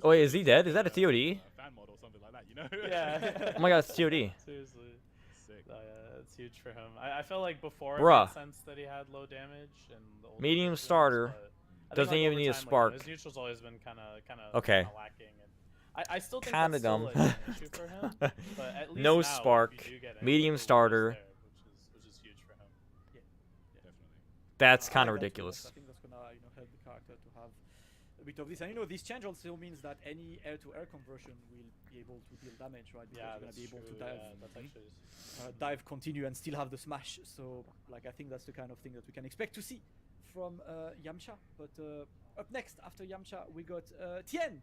Oh, wait, is he dead? Is that a TOD? Fan mod or something like that, you know? Yeah. Oh my God, it's TOD. Seriously. Sick. Yeah, that's huge for him. I feel like before Bruh. it made sense that he had low damage and the older Medium versions, starter. but I think, Doesn't even over need a time, spark. His neutral's always been kind of Okay. lacking, and I still think Kinda that's still, dumb. like, an issue for him. But at least No now, spark, if you do get it, medium the starter. there, which is huge for him. Definitely. That's I kind of like that too, ridiculous. I think that's gonna, you know, help the character to have a bit of this. And you know, this change also means that any air-to-air conversion will be able to deal damage, right? Because Yeah, you're that's gonna be able true. to dive, Yeah, that's actually dive, continue, and still have the smash. So, like, I think that's the kind of thing that we can expect to see from Yamcha. But up next, after Yamcha, we got Tien.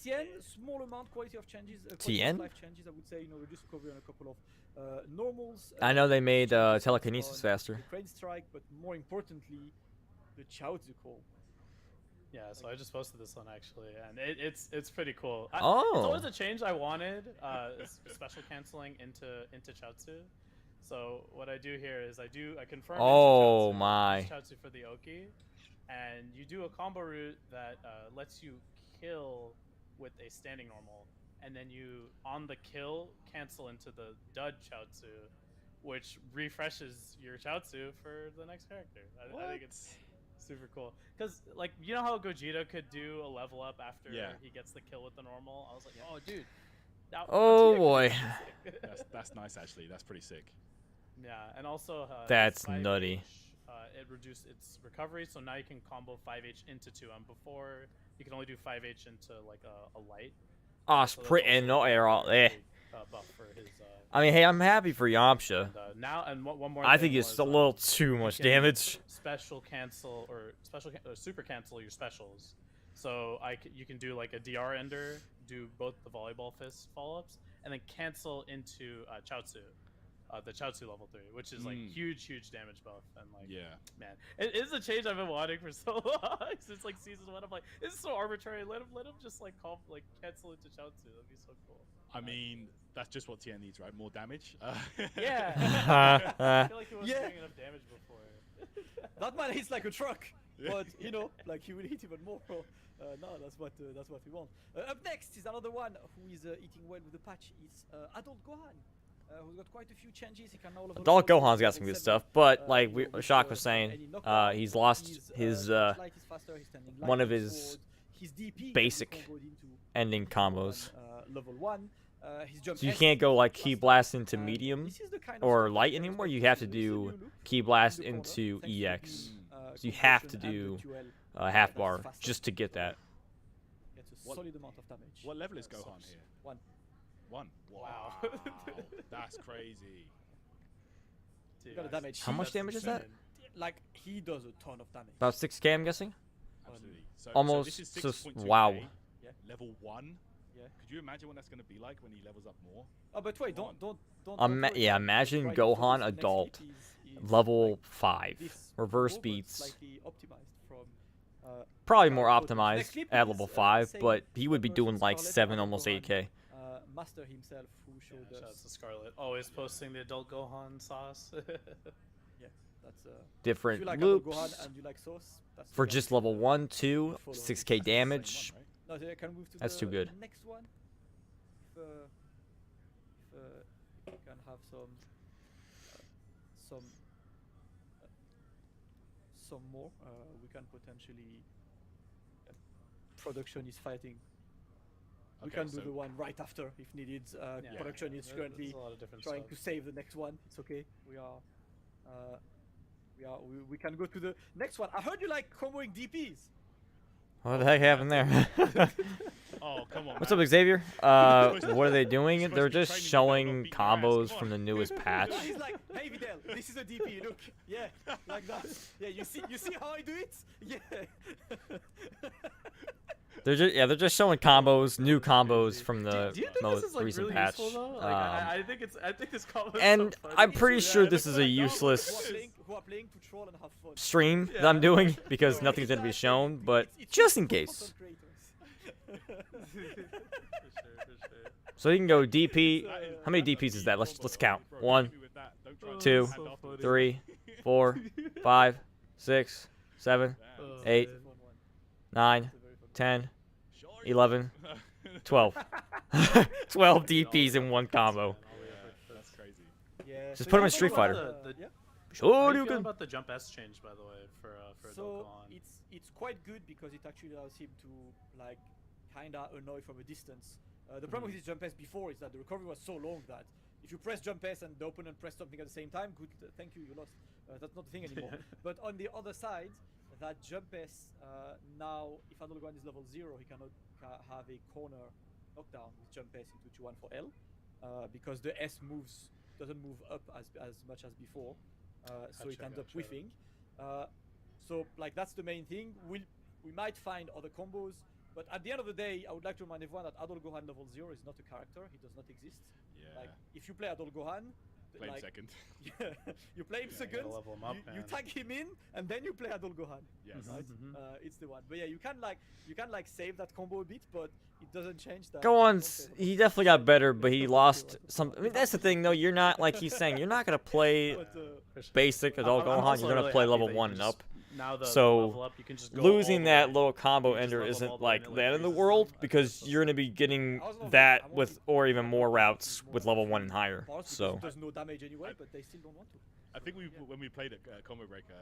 Tien, small amount, quality of changes. Quality Tien? of life changes, I would say. You know, reduced recovery on a couple of normals. I know they made changes telekinesis on faster. The crane strike, but more importantly, the Chaozu call. Yeah, so I just posted this one actually, and it's pretty cool. It's Oh. always a change I wanted, special canceling into Chaozu. So what I do here is I confirm. into Oh Chaozu, my. use Chaozu for the Oki, and you do a combo route that lets you kill with a standing normal and then you on the kill cancel into the dud Chaozu, which refreshes your Chaozu for the next character. I think it's super cool because like you know how Gogeta could do a level up after he gets the kill with the normal. I was like, oh dude. Oh boy. That's nice actually. That's pretty sick. Yeah, and also that's nutty. It reduced its recovery, so now you can combo 5H into 2M. Before you can only do 5H into like a light. Oh, it's pretty no error. Buff for his, I mean, hey, I'm happy for Yamcha. And, now and one more. I think it's a little too much damage. Special cancel or super cancel your specials. So you can do like a DR ender, do both the volleyball fist follow-ups, and then cancel into Chaozu. The Chaozu level 3, which is like huge damage buff, and like man, it is a change I've been wanting for so long since like season 1. I'm like, this is so arbitrary. Let him just like cancel into Chaozu. That'd be so cool. I mean, that's just what Tien needs, right? More damage. Yeah. I feel like he wasn't doing enough damage before. That man hits like a truck, but you know, like he will hit even more. No, that's what we want. Up next is another one who is eating well with the patch. It's adult Gohan. Who's got quite a few changes. He can now level Adult Gohan's got some good stuff, but like Shock was saying, he's lost his one of his basic ending combos. Level 1. So you can't go like Key Blast into medium or light anymore. You have to do Key Blast into EX. So you have to do half bar just to get that. Solid amount of damage. What level is Gohan here? 1. Wow. That's crazy. Damage. How much damage is that? Like, he does a ton of damage. About 6k, I'm guessing? Absolutely. Almost. So this is Just, 6.2K, wow. Level 1. Yeah. Could you imagine what that's going to be like when he levels up more? Oh, but wait, don't yeah, imagine Gohan adult, level 5. Reverse beats. Probably more optimized at level 5, but he would be doing like 7, almost 8k. Master himself who showed us. Shouts to Scarlet. Always posting the adult Gohan sauce. Yeah, that's different if you like loops. Gohan and you like sauce, that's For just level 1, 2, 6k damage. No, so I can move to That's the too good. next one. If we can have some more, we can potentially. Production is fighting. We can do the one right after if needed. Production is currently trying to save the next one. It's okay. We can go to the next one. I heard you like comboing DPs. What the heck happened there? Oh, come on. What's up, Xavier? What are they doing? They're just showing combos from the newest patch. He's like, hey Videl, this is a DP. Look, yeah, like that. Yeah, you see how I do it? Yeah. They're just showing combos, new combos from the do you think most this is, like, recent really patch. useful, though? Like, I think this combo is And so funny. I'm pretty sure this is a useless who are playing to troll and have fun. stream that I'm doing because nothing's gonna be shown, but just in case. For sure. So you can go DP. How many DPs is that? Let's count. 1, 2, 3, 4, 5, 6, 7, 8, 9, 10, 11, 12. 12 DPs in one combo. That's crazy. Yeah. Just put him in Street Fighter. How Sure, do you you feel can. about the jump S change, by the way, for So Gohan? it's quite good because it actually allows him to like kinda annoy from a distance. The problem with his jump S before is that the recovery was so long that if you press jump S and the opponent press something at the same time, good, thank you, you lost. That's not the thing anymore. But on the other side, that jump S now, if adult Gohan is level 0, he cannot have a corner knockdown with jump S into 2-1 for L because the S doesn't move up as much as before. So it ends up whiffing. So like that's the main thing. We might find other combos, but at the end of the day, I would like to remind everyone that adult Gohan level 0 is not a character. He does not exist. Yeah. Like if you play adult Gohan, Play him like, second. Yeah, you play him second. Level him up, you tag him in, and then you play adult Gohan. Yes. Right? It's the one. But yeah, you can like save that combo a bit, but it doesn't change that. Gohan's, he definitely got better, but he lost some. I mean, that's the thing, though. You're not, like he's saying, you're not gonna play But, basic adult I'm Gohan. also You're gonna really play happy level that you 1 and just up. now the So, level up, you can just go losing all the that way. little combo You just ender level isn't all the way like and it, the end of the freezes world them. I think because that's so you're gonna sick. be getting I was wondering- that I with wanted or even more to routes more with level free 1 and higher. bars because So it does no damage anyway, but they still don't want to. I think when we played at Combo Breaker,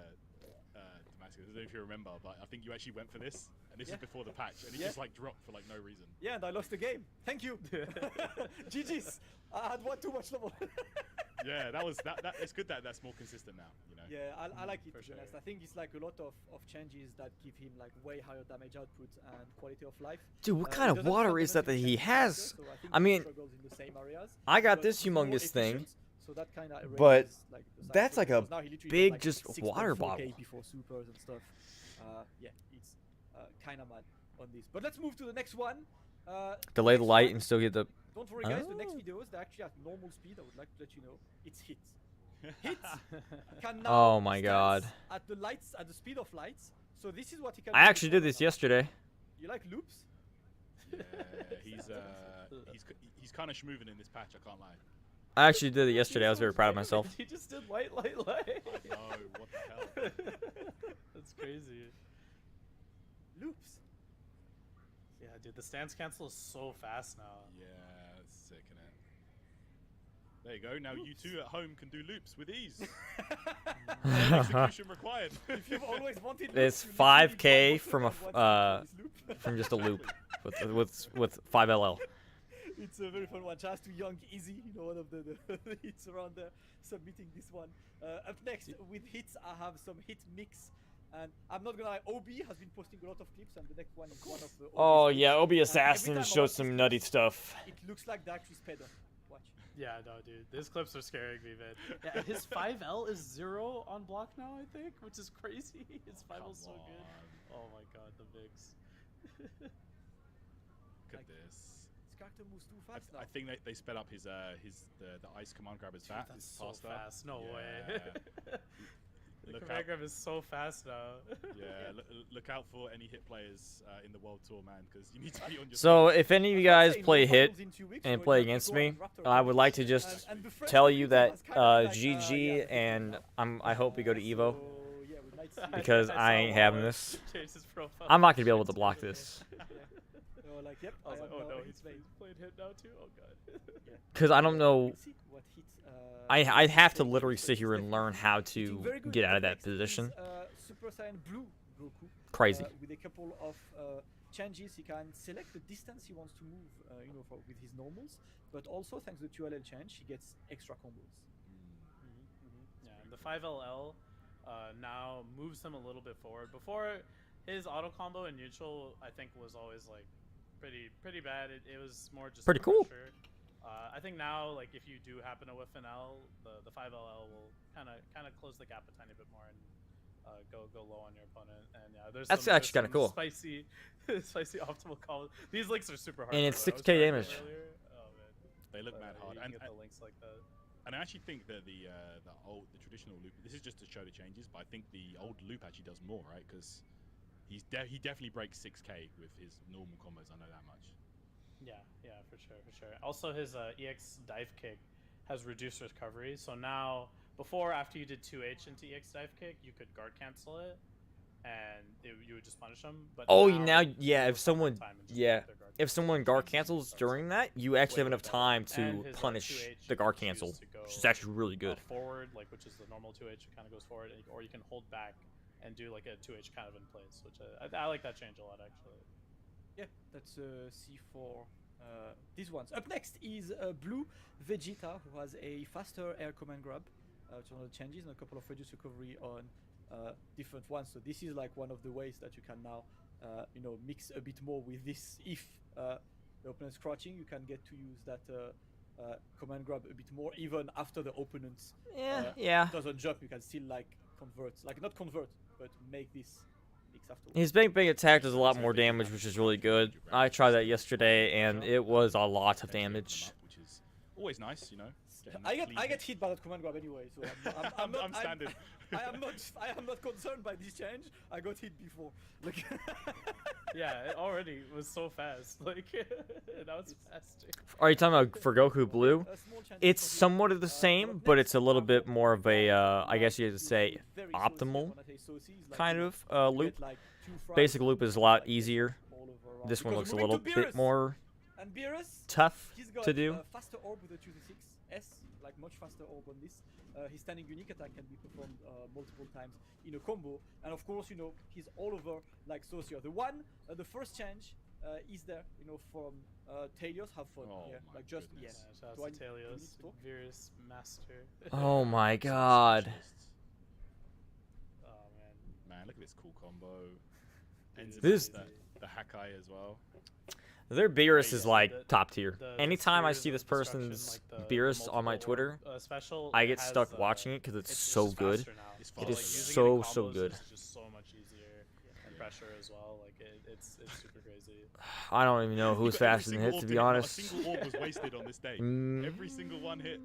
Damascus, I don't know if you remember, but I think you actually went for this, and this is before the patch, and it just like dropped for like no reason. Yeah, and I lost the game. Thank you. GG's. I had one too much level. Yeah, that was that. It's good that that's more consistent now. You know. Yeah, I like it. For To be honest. sure. I think it's like a lot of changes that give him like way higher damage output and quality of life. dude, what He kind of doesn't water is that fundamentally he change has? character, so think I he mean, struggles in the same areas, I got but this he's more humongous thing. efficient, so that kind of but like, the side that's effect, like a because now he literally big does, just like, water 6.4K bottle. before supers and stuff. Yeah, it's kind of mad on this. But let's move to the next one. Delay the next light one, and still get the. don't worry, guys. The next Oh. videos they're actually at normal speed. I would like to let you know it's hits. Hits can now Oh my stance god. at the lights at the speed of lights. So this is what he can. I do actually before did this now. yesterday. You like loops? Yeah, he's kind of schmooving in this patch. I can't lie. I actually did it yesterday. I was very proud of myself. He just did light. I know, what the hell? That's crazy. Loops. Yeah, dude, the stance cancel is so fast now. Yeah, it's sick, innit? There you go. Now you two at home can do loops with ease. No execution required. If you've always wanted It's loops, you literally 5K want from to a do this loop. from just a loop with 5 LL. It's a very fun one. Just to Young Easy, you know, one of the hits around there, submitting this one. Up next with hits, I have some hit mix. And I'm not gonna lie, OB has been posting a lot of clips, and the next one is one of the. Oh OB's yeah, clips. OB And every Assassin time I showed watch some these nutty clips, stuff. It looks like they actually sped up. Watch. Yeah, no, dude, these clips are scaring me, man. Yeah, his 5L is 0 on block now, I think, which is crazy. His 5L is so good. Oh my god, the VIX. Look at Like, this. This character moves too fast now. I think they sped up his the ice command grabber's Dude, bat. that's It's so faster. fast. No Yeah. way. The Look command out. grab is so fast now. Yeah, look out for any hit players in the world tour, man, because you need to be on your. So toes. if any of you I was guys saying, play no hit finals in 2 weeks, and so play you have against Gohan me, and Raptor I would like to and just the friend tell of you Frieza that was kind of like, GG yeah, and I hope we go to Evo so, yeah, we might see because I I saw ain't having Waller this. change his profile. I'm not gonna be able to Shit's block really this So, like, yep, I was like, oh no, he's he's playing hit now too. Oh god. because I don't know. We'll see what hit, I have to Goku literally does. sit here and learn how Hitting to very good. get out of that Next is, position. Super Saiyan Blue Goku. Crazy. With a couple of changes, he can select the distance he wants to move, with his normals. But also, thanks to the 2LL change, he gets extra combos. Yeah, and the 5LL now moves him a little bit forward. Before, his auto combo in neutral, I think, was always like pretty bad. It was more just Pretty cool. pressure. I think now, like, if you do happen to whiff an L, the 5LL will kind of close the gap a tiny bit more and go low on your opponent. And yeah, That's actually kinda cool. Spicy optimal combos. These links are super hard. And by it's the way. I was 6K trying it damage. earlier. Oh man. They look mad hard, You and can get the links like that. and I actually think that the traditional loop. This is just to show the changes, but I think the old loop actually does more, right? Because he definitely breaks 6K with his normal combos. I know that much. Yeah, for sure. Also, his EX dive kick has reduced recovery. So now, before, after you did 2H into EX dive kick, you could guard cancel it, and you would just punish them. But Oh, now, now you yeah, go if for someone one time and just yeah, get their guard if someone guard cancels during that, you actually have way enough better. time And to his, punish 2H, the you guard can choose cancel, to go, which is actually really good. forward, like, which is the normal 2H, it kind of goes forward, or you can hold back and do like a 2H kind of in place, which I like that change a lot actually. Yeah, that's C4. These ones. Up next is Blue Vegeta, who has a faster air command grab, which is one of the changes, and a couple of reduced recovery on different ones. So this is like one of the ways that you can now, mix a bit more with this. If the opponent's crouching, you can get to use that command grab a bit more, even after the opponent Yeah. doesn't jump. You can still like convert, like not convert, but make this mix afterwards. His big attack does a lot more damage, which is really good. I tried that yesterday, and it was a lot of damage. Which is always nice, you know. getting I clean get hits. hit by that command grab anyway, so I'm standing. I am not concerned by this change. I got hit before. Like Yeah, it already was so fast. Like now it's faster. Are you talking about for Goku Blue? a small change It's for him. somewhat of the same, but it's a little bit more of a, I guess you could say, Very optimal saucy. When I say saucy, it's like, kind you of know, you loop. get, like, 2 fries, Basic loop is a lot like, easier. all over around. This one Because looks a moving little to bit Beerus. more And Beerus, tough he's got to do. a faster orb with the 226S, like much faster orb on this. His standing unique attack can be performed multiple times in a combo, and of course, you know, he's all over like Socia. The first change is there, you know, from Telios. Have fun, Oh yeah, my like just goodness. yeah. Shout Do out I to do I need Telios, to talk? Virus Master. Oh my god. Oh man. Man, look at this cool combo. Ends Dude, it This- with the Hakai as well. Their Beerus is Yeah, like the- top tier. the Anytime I series see of this destruction, person's like the Beerus on my multiple Twitter, orb, special, I it get has, stuck watching it because it's so just good. faster now. It's So, It like, is using so, in so combos good. is just so much easier and pressure as well. Like it's super crazy. I don't even know who's You got every faster than single hit, orb to be did it, not honest. A single orb was wasted on this day. Mm, Every single one hit.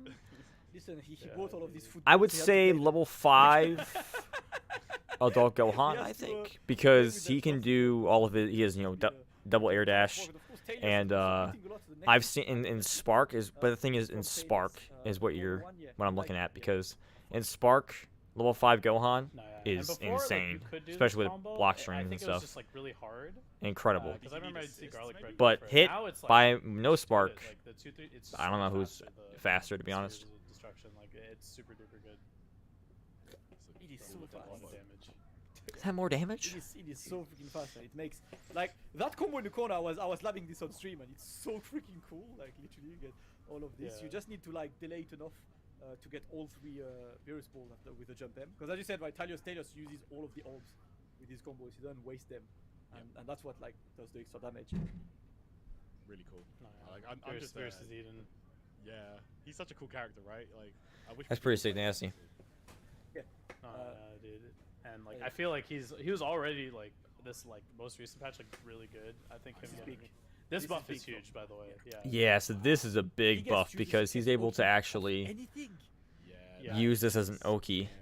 Listen, he Yeah, bought all of these food. I would he had to say pay them. level 5 adult Gohan, has I to, think, with because that he can stuff, do all of it. He has, you know, Yeah. double air dash. Of course, Taylor's and, also beating a lot to the next I've one. seen in Spark is, but the thing is, in Spark is what I'm looking at, because in Spark, level 5 Gohan, No, yeah. is and before, like, insane, you could do especially this with combo, block I strings and think it was stuff. just like really hard. Incredible. Because I remember I see Garlic Bread. But for it. hit Now it's, like, by no just Spark, good, like, the 2-3 it's I don't so know who's faster, the faster, to be series honest. of destruction. Like it's super duper good. It is so With a lot fast. of damage. Is that more damage? It is so freaking fast, and it makes like that combo in the corner. I was labbing this on stream, and it's so freaking cool. Like literally, you get all of this. Yeah. You just need to like delay it enough to get all 3 Beerus balls after with the jump M. Because as you said, right, Telios uses all of the orbs with his combos. He doesn't waste them, and that's what like does the extra damage. Really cool. No, yeah. Like, I'm Virus, just Virus is Eden. Yeah, he's such a cool character, right? Like, I wish. That's we could pretty sick, do more nasty. like No, dude. And like yeah. I feel like he was already like this like most recent patch like really good. I think him This is getting big. this This buff is is big, huge by the way. Yeah. Yeah, so this is a He big gets buff to use because his he's able Oki to of actually anything. Yeah. Yeah. use this as an it's Oki. scary,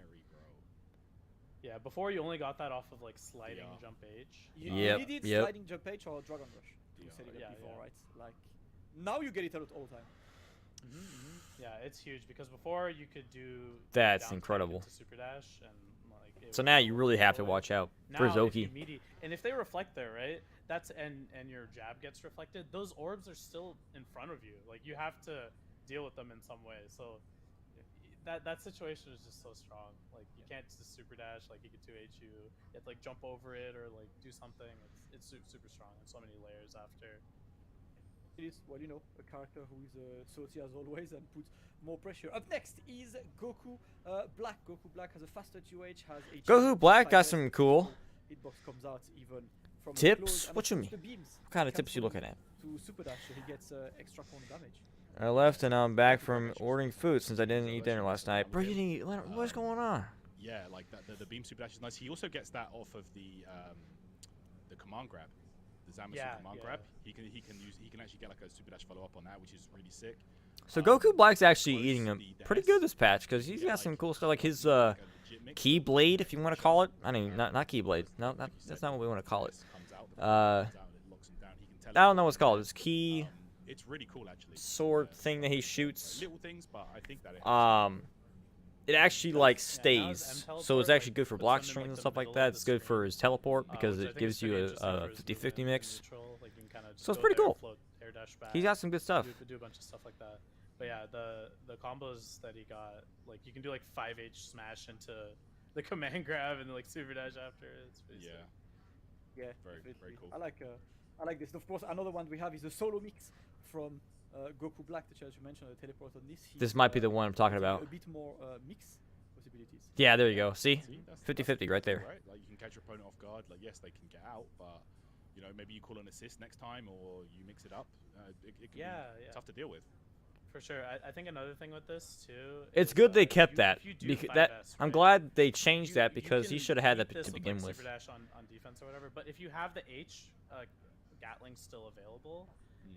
bro. Yeah, before you only got that off of like sliding Yeah. jump age. You Yep, needed yep. sliding jump H or Dragon Rush to Yeah. set it up Yeah, before, yeah. right? Like now you get it all the time. Yeah, it's huge because before you could do That's down tilt incredible. into super dash and like it So would now go you really have to away. watch out Now, for if you Zoki. and if they reflect there, right? That's and your jab gets reflected. Those orbs are still in front of you. Like you have to deal with them in some way. So that situation is just so strong. Like you can't just super dash. Like you can 2H you. You have to like jump over it or like do something. It's super strong and so many layers after. It is, well, you know, a character who is saucy as always and puts more pressure. Up next is Goku Black. Goku Black has a faster 2H, has a Goku Black got 5H, some cool hitbox comes out even from tips. close, and What of you course mean? the beams What kind of cancel tips you looking at? to super dash, so he gets extra corner damage. I left and I'm back from ordering food since I didn't eat dinner last night. Bro, you didn't eat. What's going on? Yeah, like that. The beam super dash is nice. He also gets that off of the command grab, the Zamasu command grab. He can actually get like a super dash follow up on that, which is really sick. So Goku Black's actually was eating him the pretty best. good this patch because he's Yeah, got some like, cool stuff like his like a legit mix. Keyblade, if you want to call it. I mean, not Keyblade. No, that's not what we want to call it. I don't know what's called. It's key It's really cool actually. sword thing that he shoots. Little things, but I think that It actually like Yeah, now his stays, M so it's teleport, actually like, good for puts block him in, strings like, and the stuff like middle that. of It's the good for his teleport because which I it think is gives you pretty a interesting for his 50-50 movement in mix. neutral, like, you can kinda just So it's go pretty there, cool. float, air dash back, He's got some good stuff. do a bunch of stuff like that. But yeah, the combos that he got, like you can do like 5H smash into the command grab and like super dash after. It's pretty sick. Yeah, Very definitely. cool. I like this. Of course, another one we have is a solo mix from Goku Black, the challenge you mentioned, the teleport on this. This might be the one I'm talking gives you about. A bit more mix possibilities. Yeah, there you go. See? that's 50-50 right there. Right? Like you can catch your opponent off guard. Like yes, they can get out, but you know maybe you call an assist next time or you mix it up. It can be tough to deal with. For sure. I think another thing with this too. It's is, good they kept if that. you do Because 5S, I'm right, glad they changed that you because he can should have had beat that this to with, begin like, with. Super dash on defense or whatever. But if you have the H Gatling still available,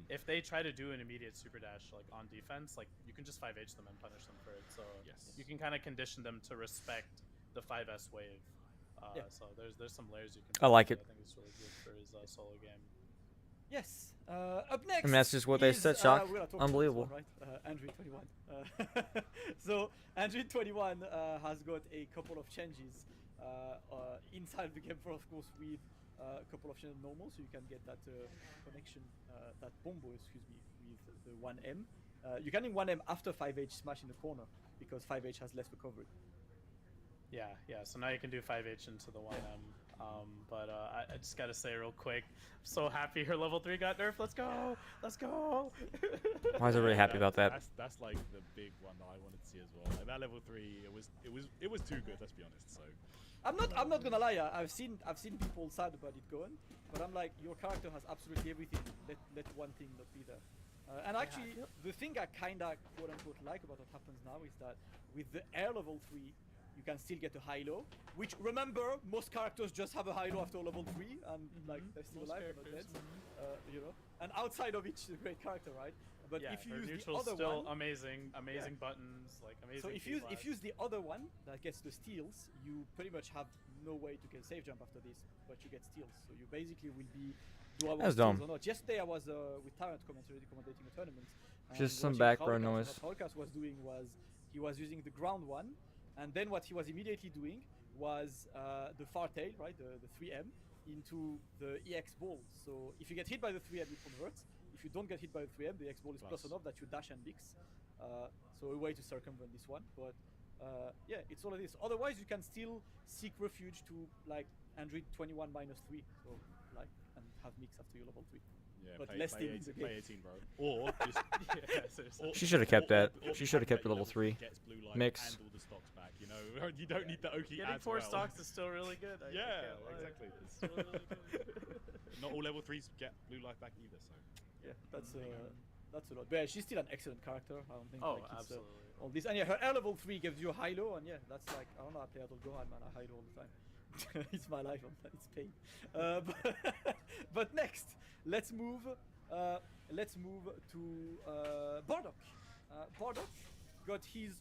if they try to do an immediate super dash like on defense, like you can just 5H them and punish them for it. So you can kind of condition them to respect the 5S wave. So there's some layers you can. I like it. I think it's really good for his solo game. Yes. Up next. I mean, that's just what they said, Shock. Unbelievable. One, right? Android 21. So Android 21 has got a couple of changes inside the game, of course, with a couple of channel normal, so you can get that connection, that combo, excuse me, with the 1M. You can in 1M after 5H smash in the corner because 5H has less recovery. Yeah. So now you can do 5H into the 1M. But I just gotta say real quick, I'm so happy her level 3 got nerfed. Let's go! Let's go! Why is everybody happy about that? That's like the big one that I wanted to see as well. Like that level 3, it was too good. Let's be honest. So. I'm not gonna lie. I've seen people sad about it going, but I'm like, your character has absolutely everything. Let one thing not be there. And actually, the thing I kinda quote unquote like about what happens now is that with the air level 3, you can still get a high-low, which, remember, most characters just have a high-low after level 3, and like they're still alive, but dead, you know. And outside of each, a great character, right? But if you use the other still one, amazing buttons, like amazing. So if you use the other one that gets the steals, you pretty much have no way to get a safe jump after this, but you get steals. So you basically will be. Do I want steals or not? Yesterday I was with Tyrant commentating a tournament. Just some background noise. What Holocaust was doing was he was using the ground one. And then what he was immediately doing was the far tail, right, the 3M, into the EX ball. So if you get hit by the 3M, it converts. If you don't get hit by the 3M, the EX ball is plus enough that you dash and mix. So a way to circumvent this one. But yeah, it's all of this. Otherwise, you can still seek refuge to like Android 21 minus 3. So like, and have mix after your level 3. Yeah, but play, less play, things 18, again. play 18, bro. Or just she should have kept that. She should have kept the level 3 mix. And all the stocks back, you know. You don't need the Oki. Getting 4 stocks is still really good. Exactly. It's still really good. Not all level 3s get blue life back either, so. Yeah, that's a lot. But yeah, she's still an excellent character. I don't think. Oh, like, it's, absolutely. All this, and yeah, her air level 3 gives you a high-low, and yeah, that's like, I don't know, I play Adult Gohan, man, I high-low all the time. It's my life, it's pain. But next, let's move to Burdock. Burdock got his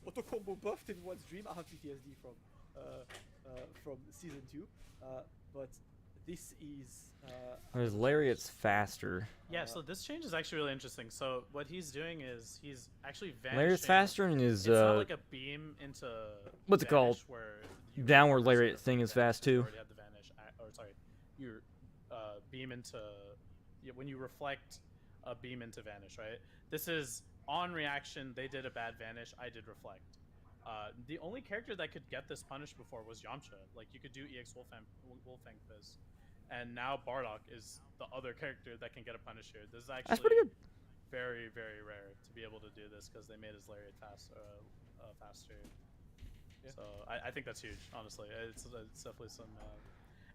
auto combo buffed in one stream. I have PTSD from season 2, but this is His lariat's faster. Yeah, so this change is actually really interesting. So what he's doing is he's actually vanishing. Lariat's faster and his it's not like a beam into what's it called? Where Downward lariat thing is fast too. Have the vanish, or sorry, you beam into when you reflect a beam into vanish, right? This is on reaction. They did a bad vanish. I did reflect. The only character that could get this punish before was Yamcha. Like you could do EX Wolfang Fizz, and now Burdock is the other character that can get a punish here. This is actually That's pretty good. Very, very rare to be able to do this because they made his lariat faster. Yeah. So I think that's huge. Honestly, it's definitely some.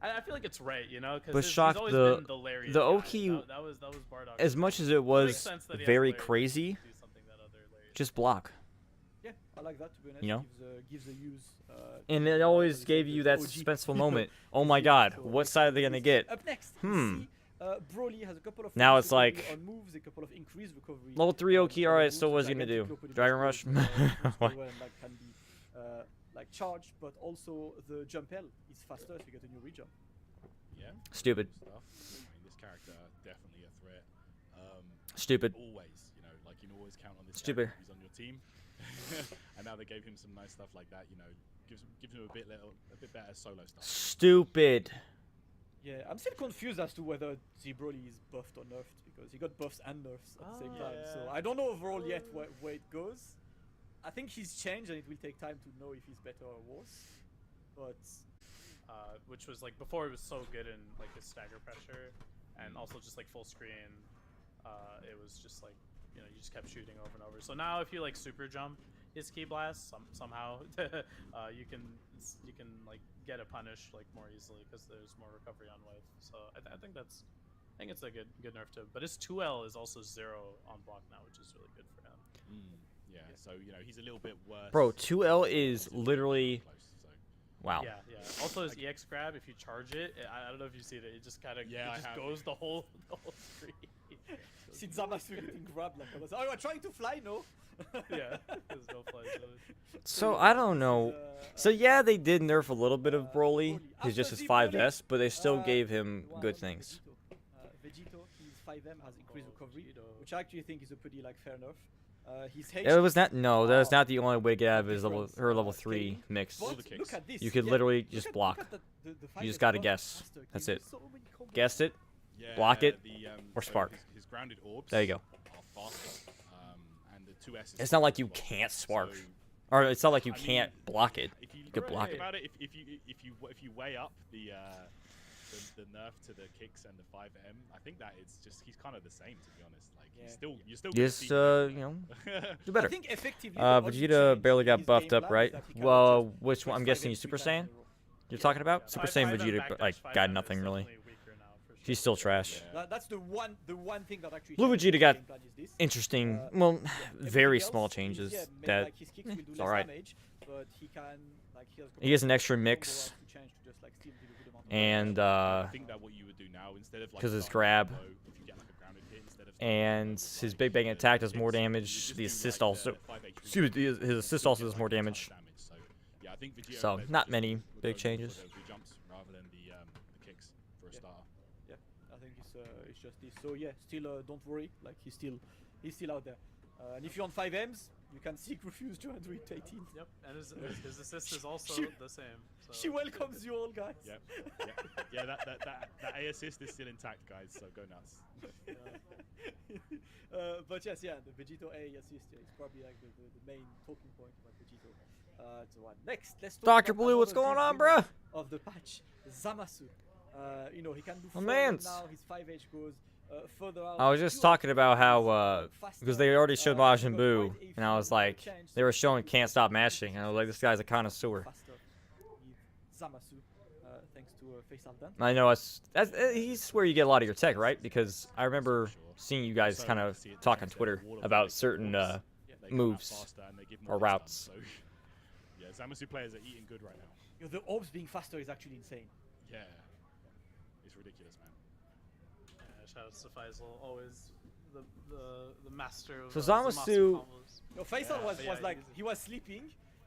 I feel like it's right, you know, because he's always been the lariat. The guy. Oki, that was Burdock. as much as it was very crazy, just block. Yeah, I like that, to be honest. You know? Gives a use. And it always gave you that suspenseful moment. Oh my God, what side are they gonna get? Up next, Broly has a couple of now it's like on moves, a couple of increased recovery. level 3 Oki. All right, so what's he gonna do? Dragon Rush? Like can be like charged, but also the jump L is faster if you get a new rejump. Yeah. Stupid. I mean, this character definitely a threat. Stupid. Always, you know, like you can always count on this. Stupid. He's on your team, and now they gave him some nice stuff like that. You know, gives him a bit better solo stuff. Stupid. Yeah, I'm still confused as to whether Broly is buffed or nerfed because he got buffs and nerfs at the same time. So I don't know overall yet where it goes. I think he's changed, and it will take time to know if he's better or worse. But which was like before, it was so good in like his stagger pressure, and also just like full screen. It was just like, you know, you just kept shooting over and over. So now if you like super jump his ki blast somehow, you can like get a punish like more easily because there's more recovery on wave. So I think it's a good nerf to him. But his 2L is also 0 on block now, which is really good for him. Yeah, so you know he's a little bit worse. Bro, 2L is literally wow. Yeah. Also his EX grab, if you charge it, I don't know if you see it. It just kind of goes the whole screen. See Zamasu getting grabbed like I was. Oh, you are trying to fly, no? Yeah, there's no flight zone. So I don't know. So yeah, they did nerf a little bit of Broly. He's just his 5S, but they still gave him good things. Vegeta, his 5M has increased recovery, which I actually think is a pretty like fair nerf. His H It was not. No, that was not the only way to get out of his level 3 mix. But look at this. You could Yeah, literally look just at- block. look at the You just 5S gotta buff guess. faster. That's Gives it. you so many combos. Guessed it. Yeah, Block it, or so spark. His grounded orbs There you go. are faster, and the 2S is It's not like you faster as can't well. spark, So, or it's not like you I mean, can't block it. if you could block think it. about it, if you weigh up the nerf to the kicks and the 5M, I think that it's just he's kind of the same, to be honest. Like you're still gonna Just see you know, do better. I think effectively the only Vegeta change barely in got his buffed game up, plan right? is that he can Well, just which one? press I'm guessing 5M he's Super 3 times Saiyan. in a row. You're talking about Super Saiyan 5M Vegeta, backdash like 5M got is nothing really. definitely weaker now, for sure. He's still trash. Yeah. That's the one thing that actually. Blue changed Vegeta in got his game plan is this. Interesting. Uh, Well, Yeah, very everything small else is, changes maybe, that like his kicks will do it's less alright. damage, but he can like He has an extra combo mix, to change to just, like, steal a good amount of and I think that what you would do now instead of like 'cause his starting grab low, if you get like a grounded hit instead of and starting low, his like, big bang the attack does kicks, more you damage. just The do, assist like, also. the 5 HP Excuse me, his you assist get, also does like, more a ton of damage. So yeah, I think Vegeta So, plays not just many with big those changes. jumps rather than the kicks for a Yeah. starter. I think it's just this. So yeah, still don't worry. Like he's still out there. And if you're on 5Ms, you can seek refuge to 118. Yep, and his assist is also She- the same. So. She welcomes you all, guys. Yep. Yeah, that A assist is still intact, guys. So go nuts. But yes, yeah, the Vegeta A assist is probably like the main talking point about Vegeta. It's the one. Next, let's talk Dr. about Blue, what's another going big on, winner bruh? Of the patch, Zamasu. You know, he can do My 4 mans. now. His 5H goes further out. I was just talking about how because they already showed Majin Buu, and I was like, they were showing Can't Stop Mashing, and I was like, this guy's a connoisseur. Faster with Zamasu, thanks to face Aldan. I know he's where you get a lot of your tech, right? Because I remember seeing you guys kind of talk on Twitter about certain They come out moves faster and they give or more hits routes. done, so yeah, Zamasu players are eating good right now. You know, the orbs being faster is actually insane. Yeah, it's ridiculous, man. Yeah, shout out to Faisal, always the master of So Zamasu Zamasu- combos. No, Faisal Yeah, was but yeah, like he's- he was sleeping,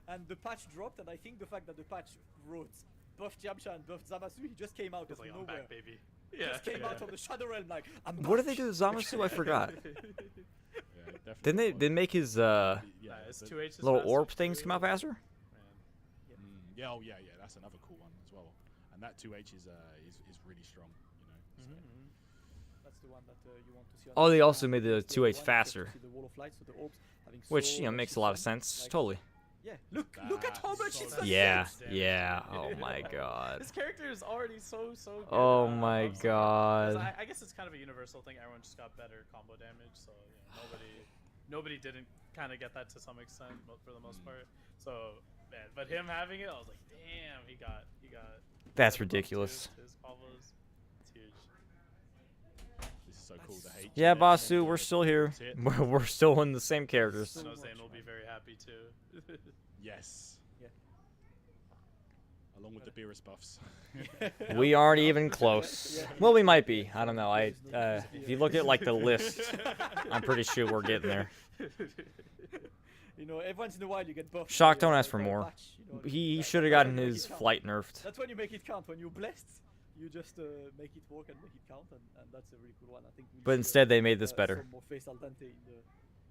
and the patch dropped, and I think the fact that the patch wrote buff Yamcha and buff Zamasu, he just came out He's of like, I'm nowhere. back, baby. He Yeah. just came out of the Shadow Realm like, I'm What did back. they do to Zamasu? I forgot. Yeah, definitely. Didn't they? Did make his Yeah, His the- 2H is little faster orb things too. come out faster? Man. Yeah, oh yeah, that's another cool one as well. And that 2H is really strong, you know. So. That's the one that you want to see. On Oh, the they screen. also made the It's 2H one that gets to faster. see the wall of light, so the orbs having Which, so you know, much makes a lot of shit sense. like- Totally. Yeah, look at how much That's it's so Yeah, Damn. yeah. Oh my god. His character is already so good. Oh I my love Zamasu. 'Cause god. I guess it's kind of a universal thing. Everyone just got better combo damage, so nobody didn't kind of get that to some extent, for the most part. So man, but him having it, I was like, damn, he got. That's the buff ridiculous. to his combos. It's huge. This is so cool. The H. Yeah, the Basu, we're still here. hit. We're still in the same characters. I know much, Zane will be man. very happy too. Yes. Yeah. Along with the Beerus buffs. We aren't even close. Yeah. Well, we might be. I don't know. If you look at like the list, I'm pretty sure we're getting there. You know, every once in a while you get buffed. Shock, by, don't uh, ask for by a more. patch, you know, He that- should have that's gotten when you make his it count. flight nerfed. That's when you make it count. When you're blessed, you just make it work and make it count, and that's a really cool one. I think. We'll But see, instead, they made this some better. more face al dente in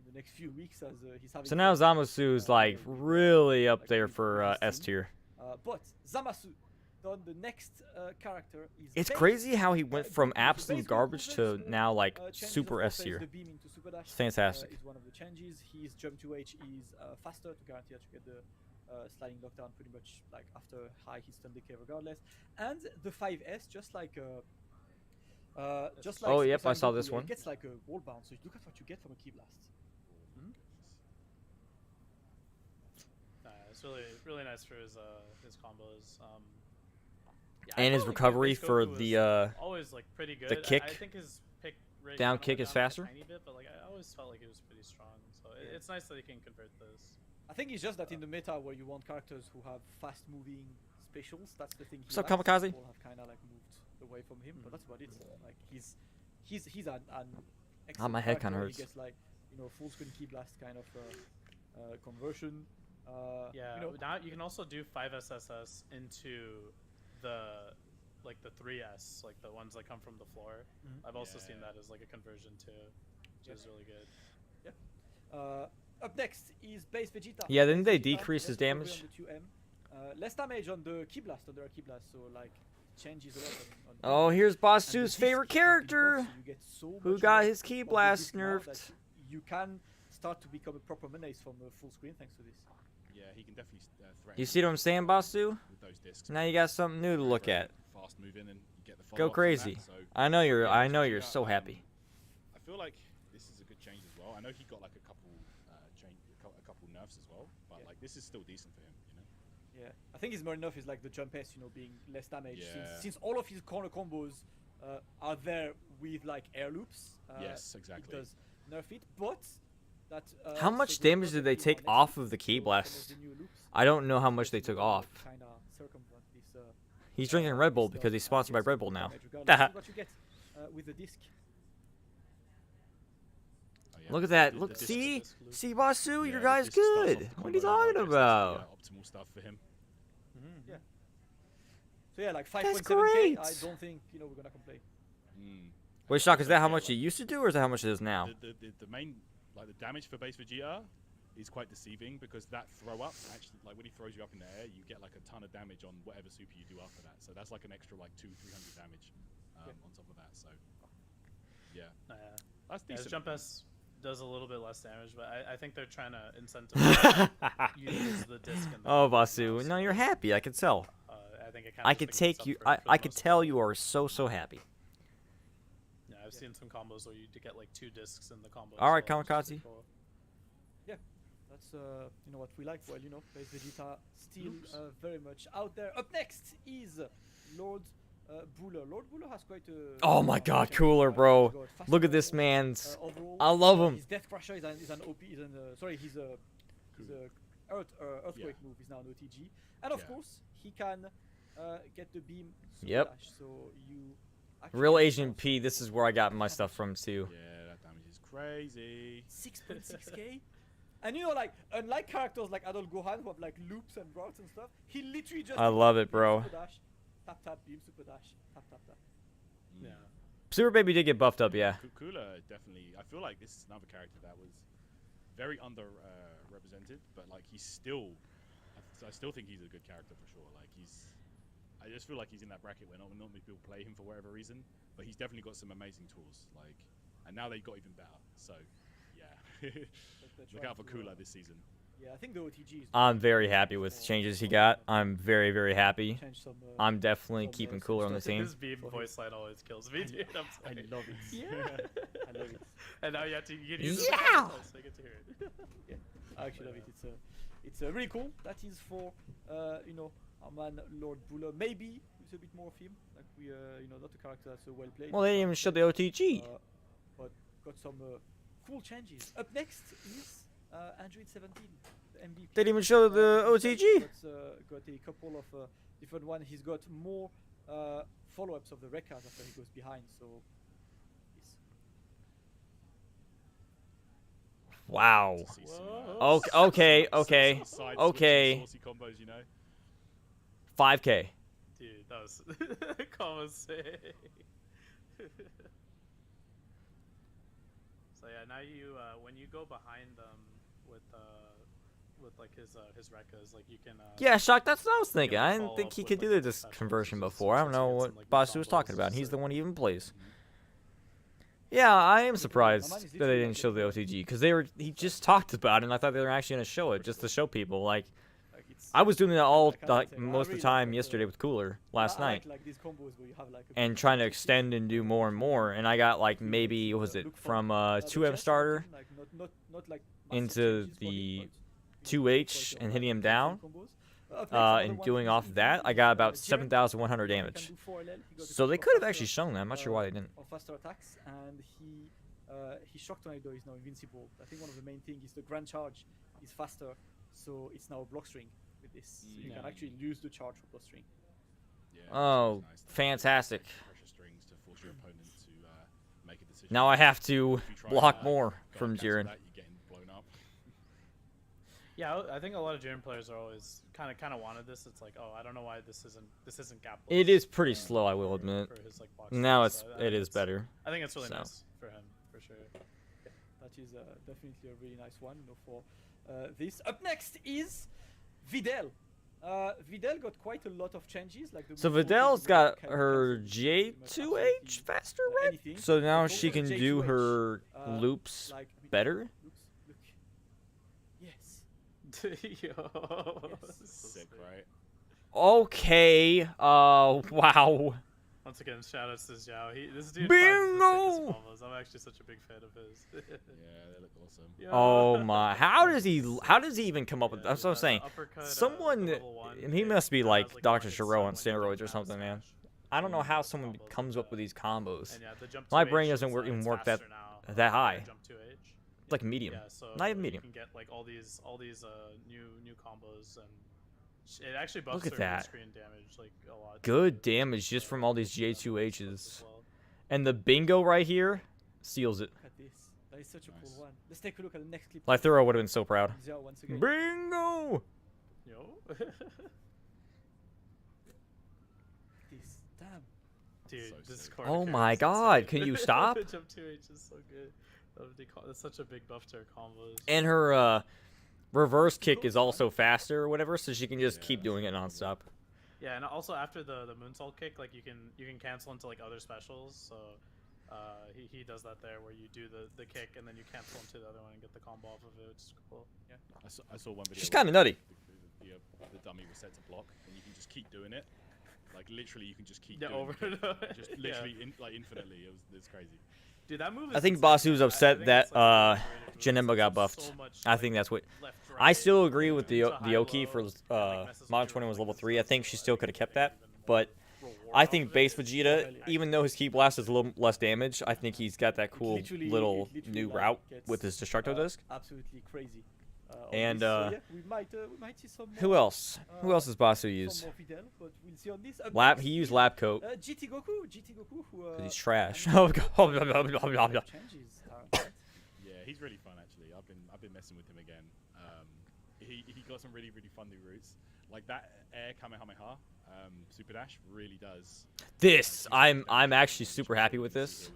the next few weeks as he's having. So now fun, Zamasu's uh, like with, really up like, there with for his S team. tier. But Zamasu, then the next character is. It's Base. crazy how he went from The base absolute garbage to movements, now like changes super also S phase tier. the beam into super dash, It's fantastic. is one of the changes. His jump 2H is faster to guarantee that you get the sliding lockdown pretty much like after high hit stun decay regardless. And the 5S just like Oh, yep, Super I Saiyan saw Goku, this yeah, one. It gets like a wall bounce. So look at what you get from a key blast. It's really nice for his combos. Yeah, And I his felt like recovery Goku for was the always like pretty good. the kick, I think his pick rate down kinda kick went is down, like, faster? a tiny bit, but like I always felt like it was pretty strong. So Yeah. it's nice that he can convert this. I think it's just that in the meta where you want characters who have fast moving specials, that's the thing. What's up, Kamikaze? People have kind of like moved away from him, but that's about it. Like he's an excellent my head kinda character. hurts. He gets like, you know, full screen key blast kind of conversion. Yeah, you know, now you can also do 5SSS into the like the 3S, like the ones that come from the floor. I've also seen that as like a conversion too, which is really good. Up next is base Vegeta. Yeah, didn't they Vegeta, decrease his less recovery damage? on the 2M. Less damage on the key blast, on the key blast, so like changes a lot on Oh, here's and the Basu's disc favorite has been buffed, character. so you get so Who much got more his key of the blast disc now that nerfed? You can start to become a proper menace from a full screen thanks to this. Yeah, he can definitely threaten. You see what I'm saying, Basu? With those discs. Now you got something new to look Very at. Fast moving and you get the Go follow-ups on crazy. that, so I know you're. yeah, I know check you're it out. so happy. I feel like this is a good change as well. I know he got like a couple a couple nerfs as well, but like this is still decent for him, you know. Yeah, I think his more enough is like the jump S, you know, being less damage. Yeah. Since all of his corner combos are there with like air loops. Yes, exactly. It does nerf it, but that. How much damage did they take off of the key blast? I don't know how much they took off. Kinda circumvent this, He's drinking Red Bull because he's sponsored by Red Bull now. What you get with the disc. Oh, yeah. Look at that. The Look, discs- see, disc loop. see, Basu, yeah, your the guy's disc starts off good. the What are combo you and talking like, about? optimal stuff for him. Yeah. So yeah, like That's 5.7k. great. I don't think we're gonna complain. Wait, Shock, is that how much it used to do, or is that how much it is now? The main, like the damage for base Vegeta is quite deceiving because that throw up, actually, like when he throws you up in the air, you get like a ton of damage on whatever super you do after that. So that's like an extra like 200-300 damage on top of that. So yeah, that's His decent. jump S does a little bit less damage, but I think they're trying to incentivize use the disc. And the Oh, now, Basu, so, no, you're happy. I can tell. I think it kind I of could take you. I could tell you are so happy. Yeah, I've seen some combos where you get like 2 discs in the combo. All right, so it's just Kamikaze. cool. That's you know what we like. Well, you know, base Vegeta still very much out there. Up next is Lord Buller. Lord Buller has quite a. Oh my God, change. cooler, He's bro. got fast Look at this overall, man's. overall. I love him. His Death Crusher is an OP. He's a Earthquake move is now an OTG, and of course he can get the beam. Super Yep. dash, so you. actually Real get Agent P. This is where I got my stuff from too. Yeah, that damage is crazy. 6.6k. And you know, like, unlike characters like Adult Gohan who have like loops and routes and stuff, he literally just. I love it, beam, bro. Super dash, tap tap, beam, super dash, tap tap tap. Yeah. Super Baby did get buffed up, yeah. Kukula definitely. I feel like this is another character that was very under represented, but like he's still. I still think he's a good character for sure. Like I just feel like he's in that bracket where not many people play him for whatever reason, but he's definitely got some amazing tools. Like, and now they got even better. So, yeah. Look out for Kula this season. Yeah, I think the OTG is. I'm very happy with the changes he got. I'm very happy. Change some, I'm definitely some, keeping some Cooler on the stuff. team. His beam voice line always kills me, dude. I'm I sorry. love it. Yeah. I love it. And now you have to get used to Yeah. it. So I get to hear it. Yeah, I actually love it. It's really cool. That is for you know, our man Lord Buller. Maybe it's a bit more of him. Like we you know, not a character that's so well played. Well, they didn't even show the OTG. But got some cool changes. Up next is Android 17, the MVP. They didn't even show the OTG. Got a couple of different ones. He's got more follow-ups of the records after he goes behind. So. Wow. To see some, Whoa. Okay. side Okay. switching, saucy combos, you know. 5K. Dude, that was common sick. So yeah, now you when you go behind them with like his recas, like you can. Yeah, Shock. That's what I was thinking. Yeah, I didn't follow think up he with, could like, do the this special conversion moves, before. I so don't to know get what some, like, Basu was combos, talking about. He's so- the one he even plays. Yeah, I am surprised Mine is that they literally didn't like show the OTG because he just talked about it, and I thought they were actually gonna show it just to show people. Like, It's, I was doing that all I cannot like say. I most of really the time like yesterday with Cooler last I night, like these combos where you have like a and trying to extend and do more and more. And I got like maybe what was it from 2M starter like, not like into massive changes, the but 2H and hitting him down. Up next, And another doing one off is that, I Easy, got about Jiren. 7,100 He can damage. do 4 LL, he got a So they couple could of have actually faster, shown that. I'm not sure why they didn't. Of faster attacks, and his shock tornado is now invincible. I think one of the main things is the grand charge is faster, so it's now a block string with this. So you can actually lose the charge for block string. Yeah, Oh, it's nice to have fantastic. pressure strings to force your opponent to make a decision. Now I have to If you try block and, more go from and cancel Jiren. that, you're getting blown up. Yeah, I think a lot of Jiren players are always kind of wanted this. It's like, oh, I don't know why this isn't capless. It is pretty slow, I will admit. For his, like, box Now stats, so it is better. I think it's really So. nice for him, for sure. That is definitely a really nice one, you know, for this. Up next is Videl. Videl got quite a lot of changes. Like the So movement Videl's is got kind of her cancelled pretty much J2H absolutely, faster, right? anything. So now But she also can the do J2H, her loops like, I mean, better. Look. Yes. Yo. Sick, right? Okay. Wow. Once again, shout outs to Zhao. This dude Bingo! finds the sickest combos. I'm actually such a big fan of his. Yeah, they look awesome. Yo. Oh my. How does he even come up with Yeah, that's what I'm the saying. uppercut, Someone level 1 he kick must be that like has, like, Dr. a Giro on sub, like, steroids or down something, man. smash. I don't know how The someone combos comes like up with that. these combos. And yeah, the jump My 2H brain is, doesn't work even it's work that faster now, that high. Jump 2H. It's like medium. Yeah, so Not even medium. You can get like all these new combos, and it actually buffs Look at their that. screen damage like a lot. Good damage just from all these J2Hs. as well. And the bingo right here seals it. Look at this. That is such a Nice. cool one. Let's take a look at the next clip. Lythura would have been so proud. Zhao once again. Bingo! Yo. This. Damn. Dude, So this sick. corner Oh carry my is God, insane. can you stop? Jump 2H is so good. That's such a big buff to her combos. And her reverse kick is also faster or whatever, so she can just keep doing it nonstop. Yeah, and also after the moonsault kick, like you can cancel into like other specials. So he does that there, where you do the kick and then you cancel into the other one and get the combo off of it, which is cool. Yeah. I saw one video. She's where kinda nutty. The dummy was set to block, and you can just keep doing it. Like literally, you can just keep Yeah, doing over the and kick. over. Just Yeah. literally, like infinitely. It's crazy. Dude, that move. I Is think insane. Basu's I upset think that it's, like, a really underrated move. Janemba It got does buffed. so much, I like, think that's what left, I right, still agree with into the Oki high-low, for and, like, messes with Modern your 21 was level reflexes 3. I and think stuff, she so still I could have think kept they that, get even more but reward I off think of it. base It's Vegeta, really even though his ki blast is a little less damage, I think he's got that It cool literally- little it literally, new like, route gets, with his Destructo Disc. Absolutely crazy. On And, this. So, yeah, we might see some Who more, else? Who else does Basu use? some more Videl, but we'll see on this. Up Lab. next He used is, Lab Coat GT Goku, who because he's trash. I mean, Oh god. changes. Yeah, he's really fun actually. I've been messing with him again. He got some really fun new routes. Like that air Kamehameha, Super Dash really does. This I'm actually super happy with this.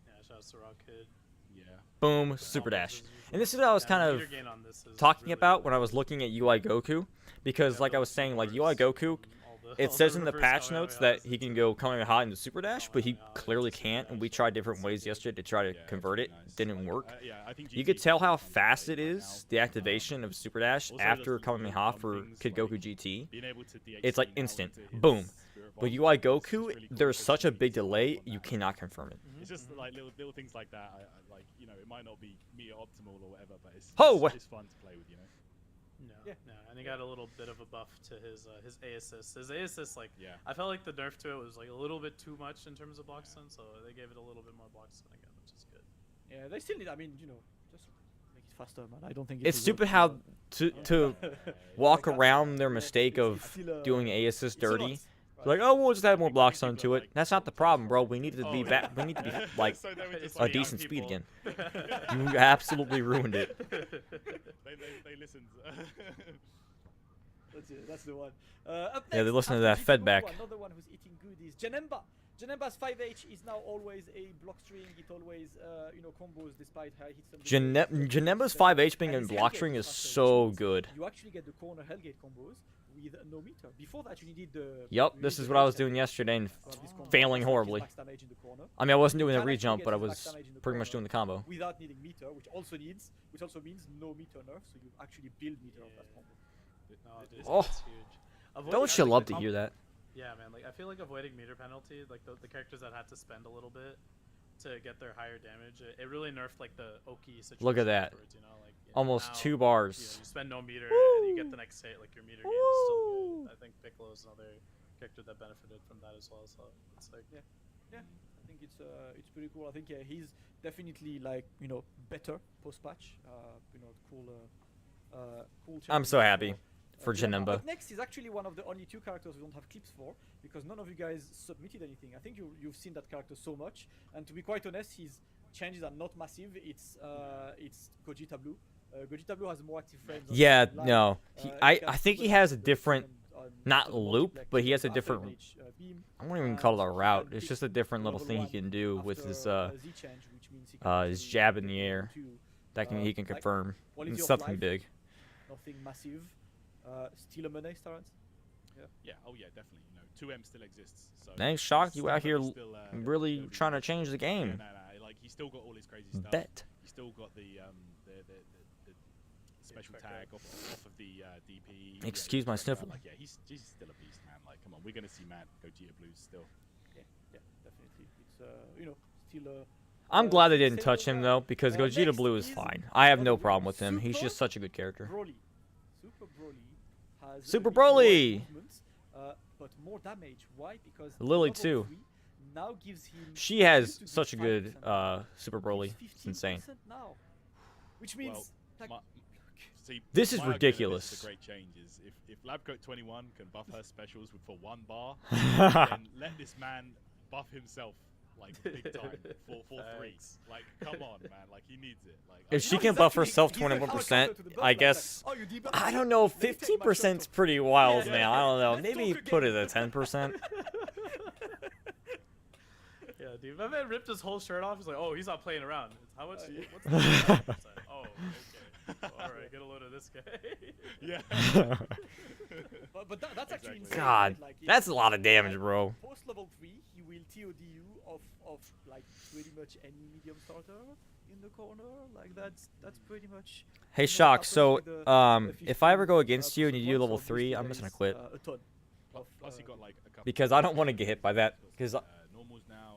Yeah, shout out to Rock Kid. Yeah. Boom, Super Dash. And this is what I was kind of talking about when I was looking at UI Goku, because like I was saying, like UI Goku, it says in the patch notes that he can go Kamehameha into Super Dash, but he clearly can't, and we tried different ways yesterday to try to convert it. Didn't work. You could tell how fast it is, the activation of Super Dash after Kamehameha for Kid Goku GT. It's like instant. Boom. But UI Goku, there's such a big delay, you cannot confirm it. It's just like little things like that. I like, you know, it might not be meter optimal or whatever, but it's fun to play with, you know. No, and he got a little bit of a buff to his A assist. His A assist, like, Yeah. I felt like the nerf to it was like a little bit too much in terms of block stun, so they gave it a little bit more block stun again, which is good. Yeah, they still need. I mean, you know, just make it faster, man. I don't think It's will stupid work, how to walk Like, around their yeah, mistake it's of still, doing A assist it's a lot, dirty. right? Like, oh, we'll just add more blocks onto it. That's not the problem, bro. We need to be back. We need to be like So they were just a like, decent speed people. again. You absolutely ruined it. they listened. That's the one. Up Yeah, they next, listen to after that GT Goku, feedback. Another one who's eating good is Janemba. Janemba's 5H is now always a block string. It always, you know, combos despite high hits. Janemba's 5H being in block string is so good. You actually get the corner Hellgate combos with no meter. Before that, you needed the. Yup, this is what I was doing yesterday and failing horribly. I mean, I wasn't doing the re-jump, but I was pretty much doing the combo. Without needing meter, which also means no meter nerf, so you actually build meter of that combo. No, dude, Oh, it's huge. Don't you love to hear that? Yeah, man. Like, I feel like avoiding meter penalty, like the characters that had to spend a little bit to get their higher damage, it really nerfed like the Oki situation. Look at that. afterwards, you know, like, Almost now, 2 You bars. spend no meter and you get the next hit, like your meter gain is still Woo! good. I think Piccolo is another character that benefited from that as well. So it's like, I think it's pretty cool. I think he's definitely like, you know, better post patch. You know, cool. I'm so happy. for Janemba. Up next is actually one of the only 2 characters we don't have clips for, because none of you guys submitted anything. I think you've seen that character so much, and to be quite honest, his changes are not massive. It's Gogita Blue. Gogita Blue has more active frames. Yeah, no. I think he has a different, not loop, but he has a different, I won't even call it a route. It's just a different little thing he can do with his jab in the air. That he can confirm. It's something big. Nothing massive. Still a money stance. Yeah. Oh yeah, definitely. You know, 2M still exists. So Thanks, Shock. You out here really trying to change the game. No. Like he's still got all his crazy stuff. Bet. He's still got the special tag off of the DP. Excuse my sniffle. Like, yeah, he's still a beast, man. Like, come on, we're gonna see Mad Gogeta Blues still. Yeah, definitely. It's you know, still. I'm glad they didn't touch him though, because Gogeta Blue is fine. I have no problem with him. He's just such a good character. Super Broly has Super Broly, but more damage. Why? Because Lily too. Now gives him. She has such a good Super Broly. It's insane. Now, which means. See, this is ridiculous. The great change is if Labcoat 21 can buff her specials for 1 bar, then let this man buff himself like big time for 3. Like, come on, man. Like, he needs it. Like, if she can buff herself 21%, I guess. I don't know. 15%'s pretty wild, man. I don't know. Maybe put it at 10%. Yeah, dude. My man ripped his whole shirt off. He's like, oh, he's not playing around. How much? What's the Oh, okay. All right, get a load of this guy. Yeah. but that's actually insane. God, like, that's a lot of damage, bro. Post level 3, he will TOD you of like pretty much any medium starter in the corner. Like that's pretty much. Hey, Shock. So if I ever go against you and you do level 3, I'm just gonna quit. Plus he got like a couple because I don't want to get hit by that. Because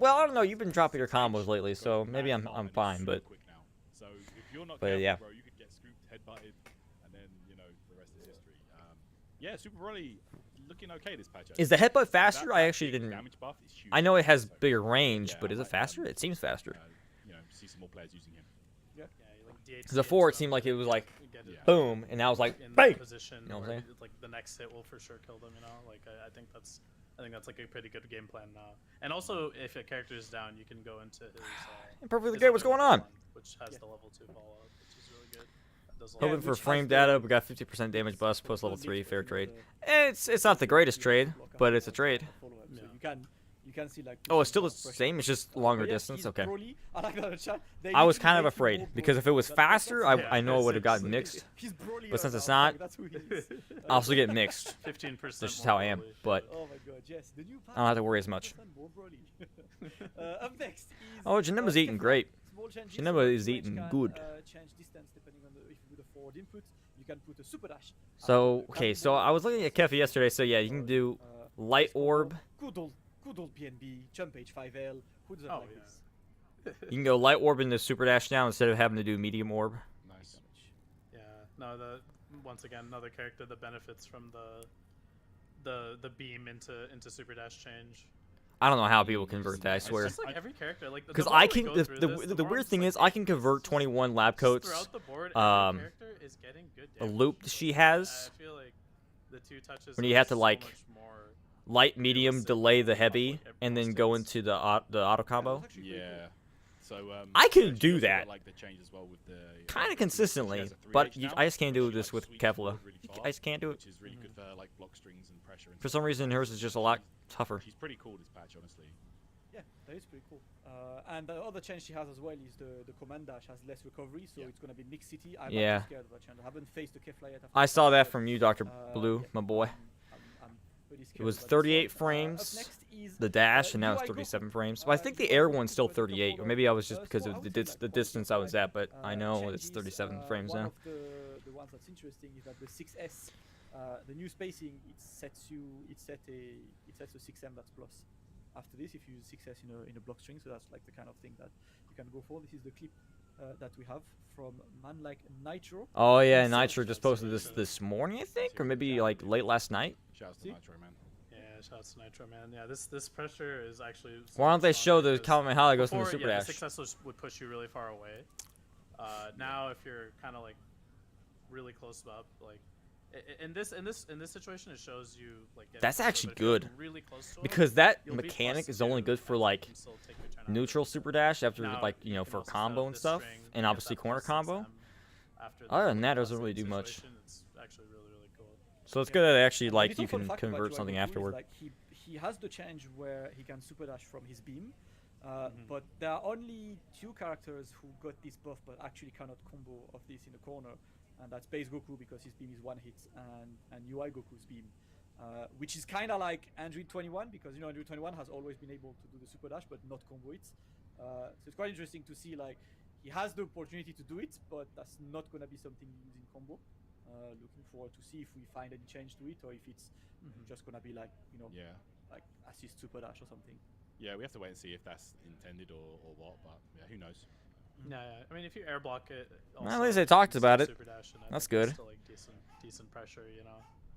well, I don't know. You've been dropping your combos lately, so maybe I'm fine. But so if you're not but careful, yeah. bro, you could get scooped, headbutted, and then you know the rest is history. Yeah, Super Broly looking okay this patch. Is the headbutt faster? I actually didn't. Damage buff is huge. I know it has So, bigger range, yeah, but is it faster? It seems faster. You know, see some more players using him. Yeah. Because before it seemed like it was like Yeah. boom, and now it's like in bang. that position, You know what I'm saying? like the next hit will for sure kill them. You know, like I think that's like a pretty good game plan now. And also, if a character is down, you can go into his. Perfectly his great. What's other going on? one, which has the level 2 follow up, which is really good. That does a lot. Hoping for frame data. We got 50% damage bust post level 3. Fair trade. It's not the greatest trade, but it's a trade. So you can see like. Oh, it's still the same. It's just longer distance. Okay. I like that in the chat. I was kind of afraid because if it was faster, I know I would have gotten mixed. But since it's not, I also get mixed. 15%. That's just how I am. But Oh my god, yes. The new I don't have to worry as much. Up next is, Oh, Janemba's eating great. small changes. Janemba is Which eating can, good. Change distance depending on if you put a forward input. You can put a super dash. So okay, so I was looking at Kefi yesterday. So yeah, you can do light orb. Good old PNB, jump H5L. Who doesn't like this? You can go light orb into super dash now instead of having to do medium orb. Nice. Yeah. No. Once again, another character that benefits from the beam into super dash change. I don't know how people convert that. I swear. It's just like every character, like Because more I we can. go The, through the, this, the more I'm weird just thing like, is I can convert 21 lab just coats. throughout the board, um, every character is getting good The damage. loop she has. I feel like the 2 touches. When you are have to, so like, much more Light, medium, realistic delay the than heavy, like and then most go things. into the auto combo. Yeah. So I can she do also got, that. like the change as well with the Kind of she consistently, has a 3H but now, I just can't do she, this like, with sweeps Kefla. forward really I just can't do it. Which is really good for like block strings and pressure. And For stuff some like reason, that. hers is just a lot tougher. She's pretty cool this patch, honestly. Yeah, that is pretty cool. And the other change she has as well is the command dash has less recovery, so it's gonna be Mix City. I'm Yeah. actually scared of that change. I haven't faced the Kefla yet. I saw that from you, Dr. Blue, yeah, my boy. I'm pretty scared It was about this 38 one. frames, Up next is, the dash, and now it's UI Goku. 37 frames. But I think the air one's still 38, or maybe I was just because of the distance I was at, but I know it's 37 frames one now. of the ones that's interesting is that the 6S, the new spacing, it sets a 6M that's plus. After this, if you use 6S in a block string, so that's like the kind of thing that you can go for. This is the clip that we have from man like Nitro. Oh yeah, Nitro just posted this morning, I think, or maybe like late last night. Shouts to See? Nitro, man. Yeah, shouts to Nitro, man. Yeah, this pressure is actually. Why don't they show the because Kamehameha goes from the before, super yeah, dash? The success would push you really far away. Now, if you're kind of like really close up, like in this situation, it shows you like That's getting actually closer, but if you're good. really close to him, Because that you'll be mechanic plus is only 2, good for and like you can still take your turn out neutral of it. super dash after Now, like you know you can for also set combo up and this stuff, string, and get obviously that corner plus combo. 6M after the Other than that, plus doesn't really 6 do much. situation. It's actually really cool. So it's good that actually And like little you fun can fact about convert UI something Goku is, afterward. Like he has the change where he can super dash from his beam, Mhm. but there are only 2 characters who got this buff but actually cannot combo of this in the corner, and that's base Goku because his beam is 1 hit, and UI Goku's beam, which is kind of like Android 21 because Android 21 has always been able to do the super dash but not combo it. So it's quite interesting to see like he has the opportunity to do it, but that's not gonna be something he uses in combo. Looking forward to see if we find any change to it or if it's just gonna be like Yeah. like assist super dash or something. Yeah, we have to wait and see if that's intended or what, but yeah, who knows? Yeah, I mean, if you air block it, Well, at also, least they you talked can about still it. super dash, and I That's think good. it's still, like decent pressure,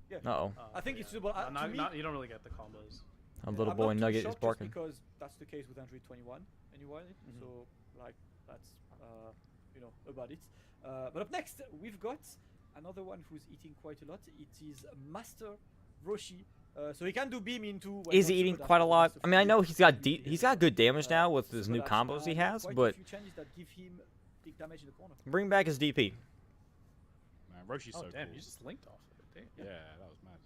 Yeah. Uh-oh. I think but it's suitable. To me, you don't really get the combos. A little I'm boy not too Nugget is shocked just barking. because that's the case with Android 21 anyway. Mhm. So like that's about it. But up next we've got another one who's eating quite a lot. It is Master Roshi. So he can do beam into. well, Is not he eating super dash, quite a but lot? that's I mean, I few know he's got really he's got good damage now with his super new dash, combos he and has, quite but a few changes that give him big damage in the corner. bring back his DP. Man, Roshi's Oh so damn, cool. you just linked off of it. Damn. Yeah, that was mad.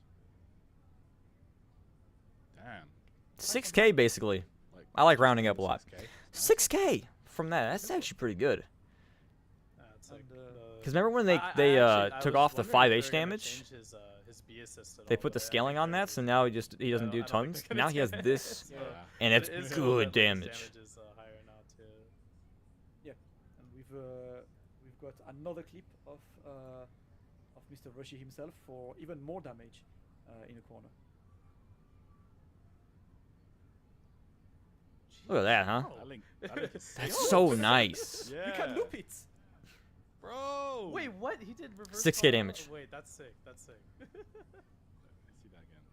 Damn. 6K basically. Like, I like rounding up a lot. 6K. 6K from that. That's actually pretty good. It's like And, Because remember when they I took was off the wondering if 5H they were gonna damage? change his B assist at They all, put the but I scaling think on they're that, so just- now he doesn't do I don't think tons. they're Now gonna he has do it. this, Yeah. and But it's it is good cool that his damage. damage is higher now too. And we've got another clip of Mr. Roshi himself for even more damage in the corner. Look at that, huh? That link is sick. That's so nice. Yeah. You can loop it. Bro. Wait, what? He did reverse. 6K fall- damage. Oh, wait, that's sick. That's sick. Let's see that again.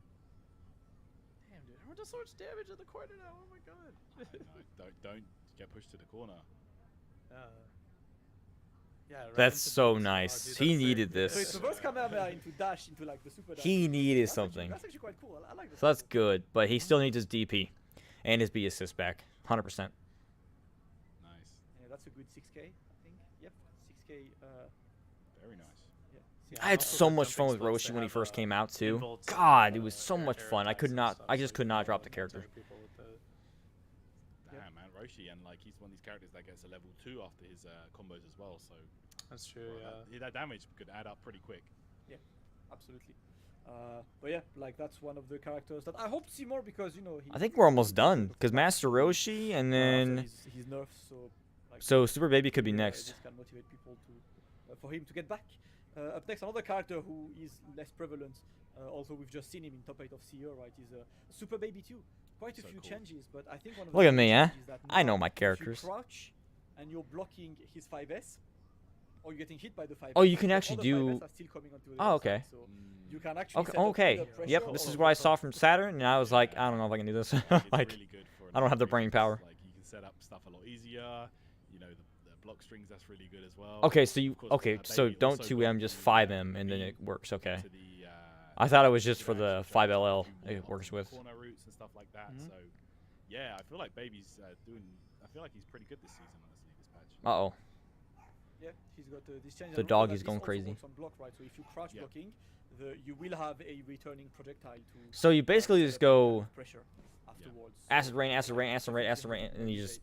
Damn, dude, everyone does so much damage in the corner now. Oh my god. No, don't get pushed to the corner. Yeah. right That's into so beams. nice. Dude, He that's sick. needed So it's this. reverse camera into dash into like the super dash. He needed That's actually- something. That's actually quite cool. I like that. So that's good, but he still needs his DP and his B assist back. 100%. Nice. Yeah, that's a good 6K, I think. Yep, 6K. Very nice. Yeah. Yeah, I and had also so the much jumping fun with splits, Roshi they when he have, first came out too. involves, God, it was so air- much air fun. I attacks could and not. stuff, I just so could you not can drop the multi character. people with it. Damn, man, Roshi, and like he's one of these characters that gets a level 2 after his combos as well. So That's true. well, Yeah. that damage could add up pretty quick. Absolutely. But yeah, like that's one of the characters that I hope to see more because he. I think we're almost done because Master Roshi and then he's nerfed, like, so Super Baby could be this next. can motivate people to for him to get back. Up next, another character who is less prevalent. Also, we've just seen him in top 8 of CEO, right? Is Super Baby 2. Quite a So few cool. changes, but I think one of Look the at me, main huh? changes is that I know now my if characters. you crouch and you're blocking his 5S, or you're getting hit by the 5S. Oh, you can the actually other do- 5S are still coming onto the Oh, other okay. side, so you can actually Okay. set up Okay. either pressure Yep. This or is what I saw control. from Saturn, and I was like, I don't know if I can do this. like, It's really good for I don't have the three brain hits. power. Like you can set up stuff a lot easier. You know, the block strings, that's really good as well. okay, so you Of course, okay, so Baby don't also 2M, got just the, 5M, and then beam it works. Okay. to the, I thought it was just you for know, the actually 5LL do more it works on with. corner routes and stuff like that. Mhm. So yeah, I feel like Baby's doing. I feel like he's pretty good this season, honestly. This patch. Uh-oh. Yeah, he's got this change. The And dog remember is that going this also crazy. works on block, right? So if you crouch Yeah. blocking, you will have a returning projectile to. So you basically set just up go pressure afterwards. acid rain, acid rain, acid rain, acid rain, and you just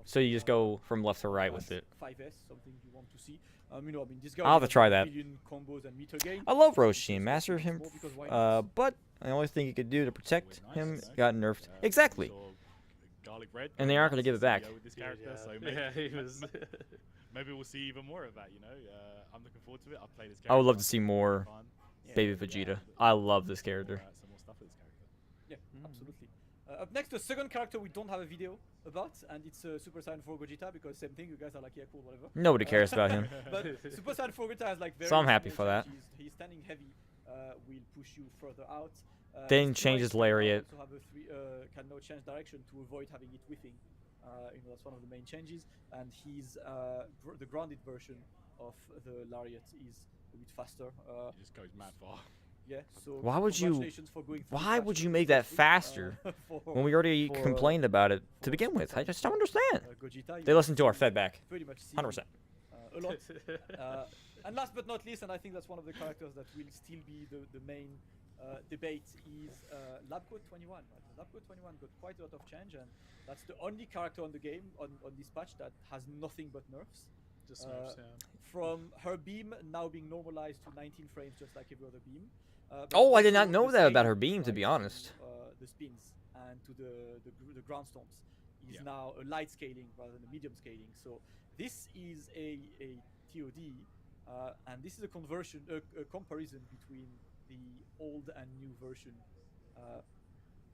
so you just go from left to right with it. 5S, something you want to see. I mean, this guy I'll have to has try a that. billion combos and meter gain. I love It's Roshi and just master it's him, more because why not? but the only thing you could do to protect Always him nice, got nerfed. we Exactly. saw Garlic Red, And they aren't gonna give it back. With this Dude, character, yeah. so Yeah, he was. maybe we'll see even more of that. You know, I'm looking forward to it. I've played this character. I would love to it's see been more fun. Baby Vegeta. I love this character. Some more stuff with this character. Yeah, absolutely. Up next, the second character we don't have a video about, and it's Super Saiyan 4 Gogita, because same thing, you guys are like, yeah, cool, whatever. Nobody cares about him. But Super Saiyan 4 Gogita has like very So I'm happy small for that. changes. He's standing heavy, will push you further out. Then his change his can now lariat. also have a can now change direction to avoid having it whiffing. That's one of the main changes. And he's the grounded version of the lariat is a bit faster. He just goes mad far. Yeah. So Why would you? congratulations for going through the Why patch would you really make that quickly, faster when we already complained about it to begin with? I just don't understand. Gogita, They listened to our feedback. pretty much see 100%. a lot. And last but not least, and I think that's one of the characters that will still be the main debate, is Labcode 21. Right? Labcode 21 got quite a lot of change, and that's the only character on the game on this patch that has nothing but nerfs. Just nerfs, yeah. From her beam now being normalized to 19 frames, just like every other beam. Oh, I did not also know the that about scaling, her beam, to right, be honest. the spins and to the ground stomps is Yeah. now a light scaling rather than a medium scaling. So this is a TOD, and this is a conversion, a comparison between the old and new version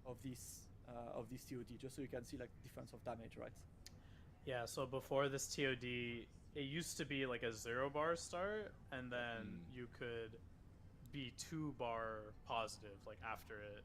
of this TOD, just so you can see like the difference of damage, right? Yeah, so before this TOD, it used to be like a 0-bar start, and then you could be 2-bar positive like after it.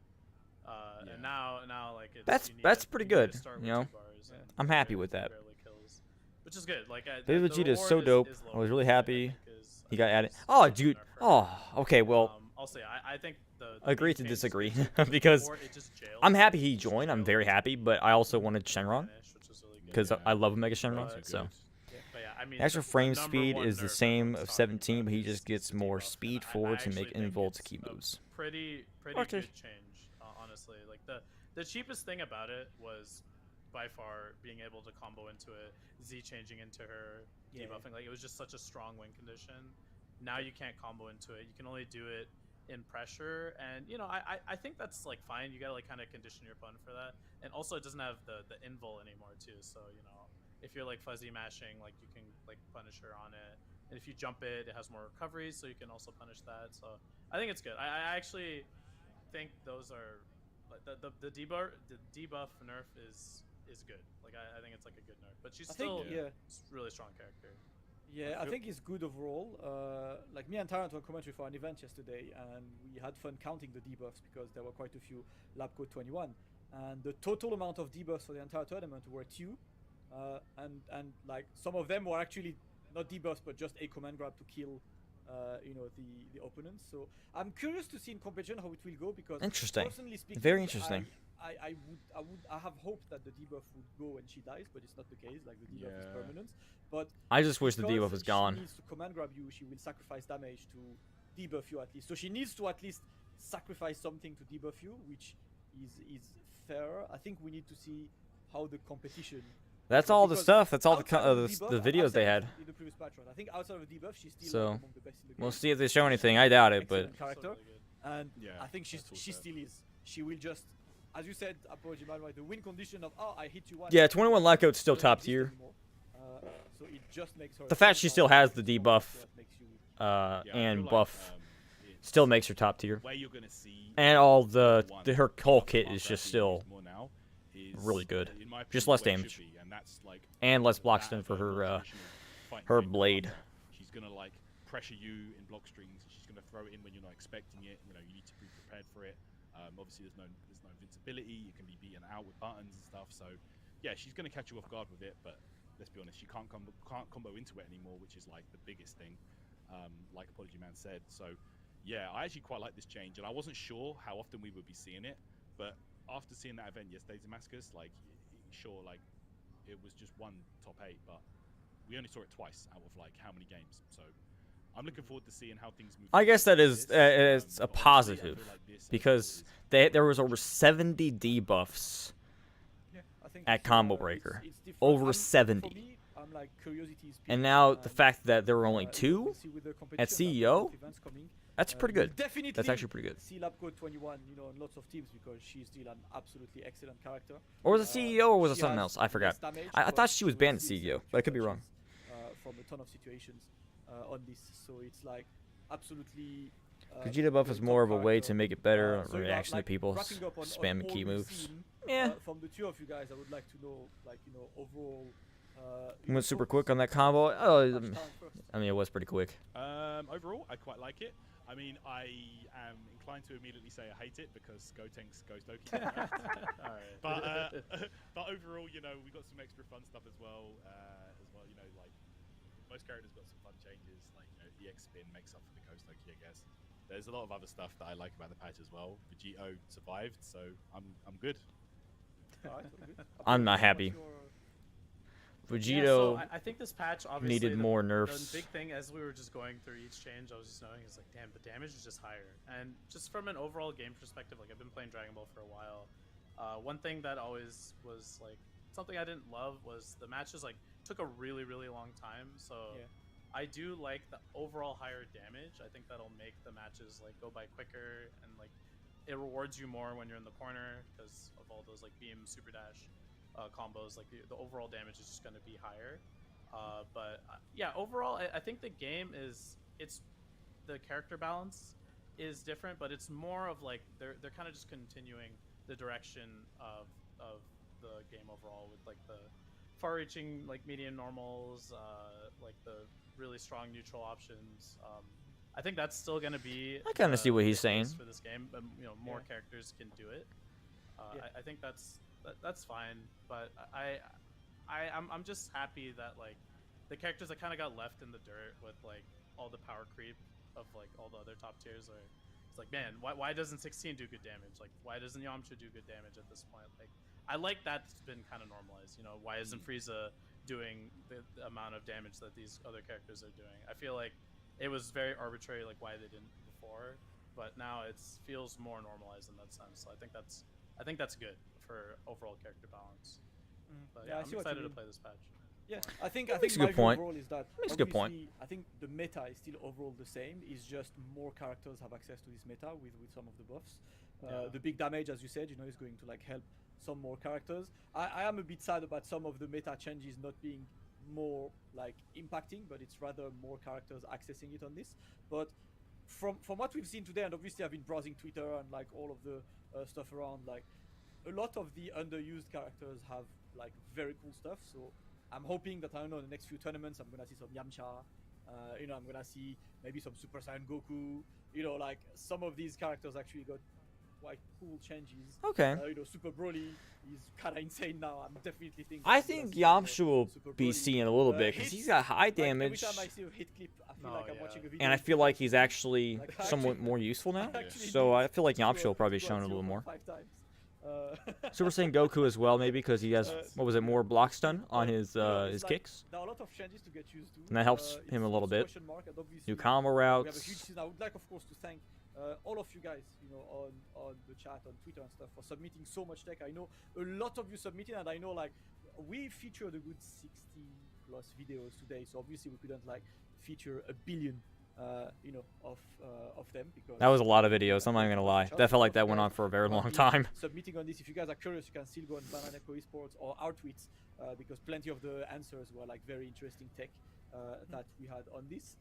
And now like it's, That's pretty good. Start You know, 2 bars and I'm happy with that. barely kills, which is good. Like Baby the Vegeta is so reward dope. is I was lower, really which I happy think is- he got added. is Oh, a good dude. nerf for Oh, okay. Well, I'll say I think the agree main to change disagree is that because before it just jailed, I'm happy he it just joined. I'm jailed very happy, but I also wanted Shenron finish, which was really good. because Yeah. I love Omega Shenron. Those are So good. But yeah, I mean, extra the frame number speed one is the nerf same everyone's of talking 17, about but he is just gets the more debuff, speed and forward to actually make think invuln to it's keep a moves. Pretty Okay. good change, honestly. Like the cheapest thing about it was by far being able to combo into it, Z changing into her, Yeah. debuffing. Like it was just such a strong win condition. Now you can't combo into it. You can only do it in pressure, and you know I think that's like fine. You gotta like kind of condition your opponent for that, and also it doesn't have the invul anymore too. So you know if you're like fuzzy mashing, like you can like punish her on it, and if you jump it, it has more recovery, so you can also punish that. So I think it's good. I actually think those are like the debuff nerf is good. Like I think it's like a good nerf, but she's I think, still yeah. really strong character. Yeah, I think it's good overall. Like me and Tyrant were commentary for an event yesterday, and we had fun counting the debuffs because there were quite a few Labcode 21, and the total amount of debuffs for the entire tournament were 2, and like some of them were actually not debuffs but just a command grab to kill, you know, the opponents. So I'm curious to see in competition how it will go because Interesting. personally speaking, Very interesting. I have hoped that the debuff would go when she dies, but it's not the case. Like the debuff is Yeah. permanent. But I just wish the because debuff was gone. She needs to command grab you. She will sacrifice damage to debuff you at least. So she needs to at least sacrifice something to debuff you, which is fair. I think we need to see how the competition. That's all the because stuff. That's all the outside of debuff, the videos they had. in the previous patch, right? I think outside of the debuff, she's still So, among the best in the game. We'll see if they show anything. I doubt it, but Excellent character, Really good. and Yeah, I think that's all she fair. still is. She will just, as you said, Apology Man, right? The win condition of I hit you once. yeah, 21 Lackout's still doesn't top exist tier. anymore. So it just makes her. The fact she still has the debuff, makes you Yeah, I and feel like, buff it's still makes her top tier. where you're gonna see And all her one whole of kit the is parts just that still more now is, really good. in my Just opinion, less where it damage. should be, and that's like And less block that stun of for a more her traditional fighting her game. blade. She's gonna like pressure you in block strings. She's gonna throw it in when you're not expecting it. You know, you need to be prepared for it. Obviously, there's no invincibility. You can be beaten out with buttons and stuff. So, yeah, she's gonna catch you off guard with it. But let's be honest, she can't combo into it anymore, which is like the biggest thing. Like Apology Man said. So, yeah, I actually quite like this change, and I wasn't sure how often we would be seeing it. But after seeing that event yesterday, Damascus, like, sure, like, it was just one top 8, but we only saw it twice out of like how many games. So I'm looking forward to seeing how things move. I guess that forward is with this. it's a But honestly, I positive feel like this because is- there was over 70 debuffs Yeah, I think at it's, Combo it's Breaker. different. Over For 70. me, I'm like curiosity is And peak, now the fact that there were only we'll 2, see with the at competition that CEO, events coming, that's pretty you'll good. Definitely That's actually pretty good. see Labcode 21, you know, on lots of teams because she's still an absolutely excellent character. Or was it CEO or was it She something has else? I forgot. less damage, I but thought she was will banned still CEO, see but I could be wrong. punches, from a ton of situations on this, so it's like absolutely. Vegeta buff is top more of a way character. to make it better So, reaction to like, people wrapping up on spamming all key we've moves. seen, Yeah. From the two of you guys, I would like to know, like, you know, overall. Went super quick on that combo. Oh, first. I mean, it was pretty quick. Overall, I quite like it. I mean, I am inclined to immediately say I hate it because Gotenks goes Doki. Alright. But overall, you know, we got some extra fun stuff as well. You know, like most characters character's got some fun changes, like EX spin makes up for the Ghost Loki, I guess. There's a lot of other stuff that I like about the patch as well. Vegeta survived, so I'm good. All right, good. I'm not happy. Vegeta I think this patch obviously needed more nerfs. The big thing as we were just going through each change, I was just knowing is like, damn, the damage is just higher. And just from an overall game perspective, like I've been playing Dragon Ball for a while. One thing that always was like something I didn't love was the matches like took a really long time. So Yeah. I do like the overall higher damage. I think that'll make the matches like go by quicker and like it rewards you more when you're in the corner because of all those like beam, super dash. Combos, like the overall damage is just going to be higher, but yeah, overall I think the game is the character balance is different, but it's more of like they're kind of just continuing the direction of the game overall with like the far-reaching like medium normals, like the really strong neutral options. I think that's still going to be. I kind of see what he's saying for this game, but more characters can do it. I think that's fine, but I'm just happy that like the characters that kind of got left in the dirt with like all the power creep of like all the other top tiers are. It's like, man, why doesn't 16 do good damage? Like, why doesn't Yamcha do good damage at this point? Like, I like that's been kind of normalized. Why isn't Frieza doing the amount of damage that these other characters are doing? I feel like it was very arbitrary, like why they didn't before, but now it feels more normalized in that sense. So I think that's good for overall character balance. But yeah, I'm excited to play this patch. Yeah, I think makes a my good point. overall is that Makes a good point. I think the meta is still overall the same. It's just more characters have access to this meta with some of the buffs. The big damage, as you said, is going to like help some more characters. I am a bit sad about some of the meta changes not being more like impacting, but it's rather more characters accessing it on this. But from what we've seen today, and obviously I've been browsing Twitter and like all of the stuff around, like a lot of the underused characters have like very cool stuff. So I'm hoping that, I don't know, in the next few tournaments I'm gonna see some Yamcha, I'm gonna see maybe some Super Saiyan Goku, like some of these characters actually got quite cool changes. Okay. Super Broly is kind of insane now. I'm definitely thinking. I think Yamcha will be seen a little bit because he's got high damage. Every time I see a hit clip, I feel like I'm watching a video. And I feel like he's actually somewhat more useful now. So I feel like Yamcha will probably be shown a little more. 5 times. So we're saying Goku as well, maybe because he has more block stun on his kicks, there are a lot of changes to get used to, and that helps him a little bit. New combo routes. I would like, of course, to thank all of you guys, on the chat, on Twitter and stuff, for submitting so much tech. I know a lot of you submitted, and I know like we featured a good 60+ videos today, so obviously we couldn't like feature a billion. Of them, because that was a lot of videos. I'm not even gonna lie. That felt like that went on for a very long time. Submitting on this. If you guys are curious, you can still go on Bananaco Esports or our tweets, because plenty of the answers were like very interesting tech that we had on this.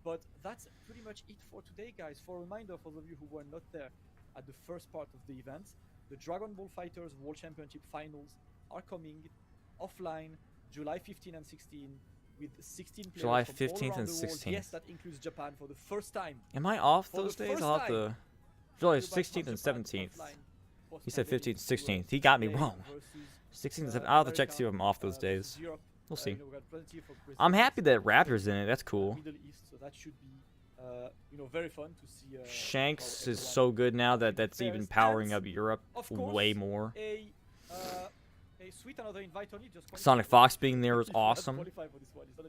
But that's pretty much it for today, guys. For a reminder, for those of you who were not there at the first part of the event, the Dragon Ball FighterZ World Championship Finals are coming offline July 15 and 16. With 16 players July from 15th all around and the world. 16th. Yes, that includes Japan for the first time. Am I off For those the days? first I'll have to. time. July 16th and 17th. He said 15th and 16th. He got me wrong. 16th and 17th. I'll have to check to see if I'm off those days. We'll see. I'm happy that Raptor's in it. That's cool. Middle East, so that should be very fun to see. Shanks is so good now that that's even powering up Europe way more. Sweet, another invite only, just Sonic Fox being there is awesome.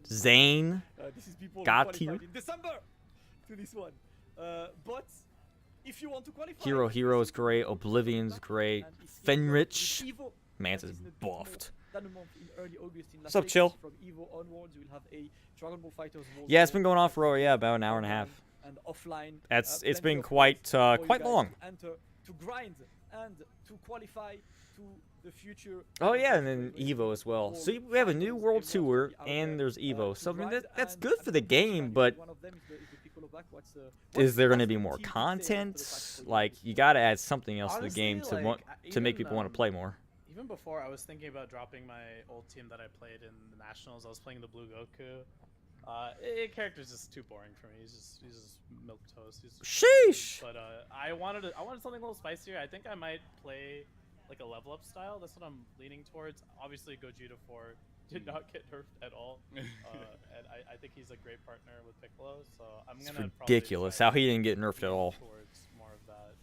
Zane, got here. In December to this one, but if you want to qualify, Hero is great. Oblivion's great. Fenrich, Mance is buffed. What's up, Chill? From Evo onwards, we'll have a Dragon Ball FighterZ World Yeah, it's been going on for about an hour and a half. And offline. It's been quite long. To grind and to qualify to the future. Oh yeah, and then Evo as well. So we have a new World Tour, and there's Evo. So I mean that's good for the game, but is there going to be more content? Like you got to add something else to the game to make people want to play more. Even before, I was thinking about dropping my old team that I played in the Nationals. I was playing the Blue Goku. Character's just too boring for me. He's just milk toast. Sheesh. But I wanted something a little spicier. I think I might play like a level up style. That's what I'm leaning towards. Obviously, Gogita 4 did not get nerfed at all. And I think he's a great partner with Piccolo. So I'm gonna ridiculous how he didn't get nerfed at all. Towards more of that.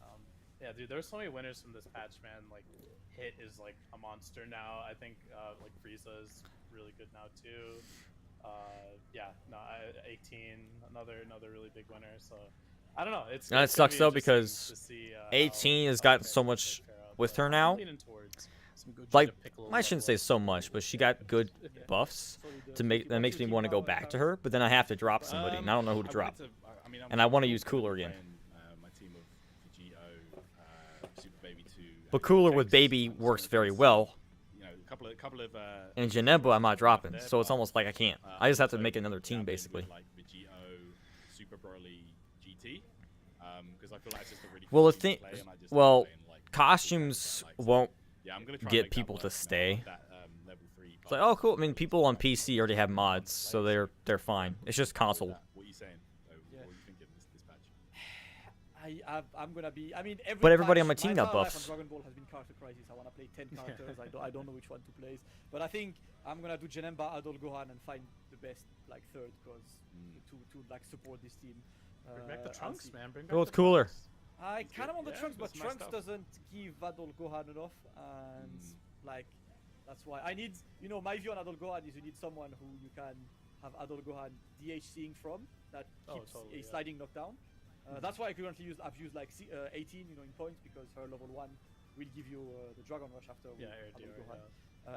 Yeah, dude, there's so many winners from this patch, man. Like, Hit is like a monster now. I think like Frieza is really good now too. Yeah, no, 18, another really big winner. So I don't know. It's it sucks though because see, 18 has gotten so much with her now. Like, I shouldn't say so much, but she got good buffs that makes me want to go back to her. But then I have to drop somebody, and I don't know who to drop. And I want to use Cooler again. But Cooler with Baby works very well. And Janemba I'm not dropping, so it's almost like I can't. I just have to make another team, basically. Well, the thing, costumes won't get people to stay. It's like, oh, cool. I mean, people on PC already have mods, so they're fine. It's just console. I'm gonna be. I mean, but everybody on my team got buffs. Dragon Ball has been character crisis. I wanna play 10 characters. I don't know which one to place. But I think I'm gonna do Janemba, Adol, Gohan, and find the best like third, cause to like support this team. Bring back the Trunks, man. Bring back go with Cooler. I kind of want the Trunks, but Trunks doesn't give Adol Gohan enough, and like that's why I need. You know, my view on Adol Gohan is you need someone who you can have Adol Gohan DHCing from that keeps a sliding knockdown. That's why I've used like 18, you know, in points because her level 1 will give you the Dragon Rush after Adol Gohan.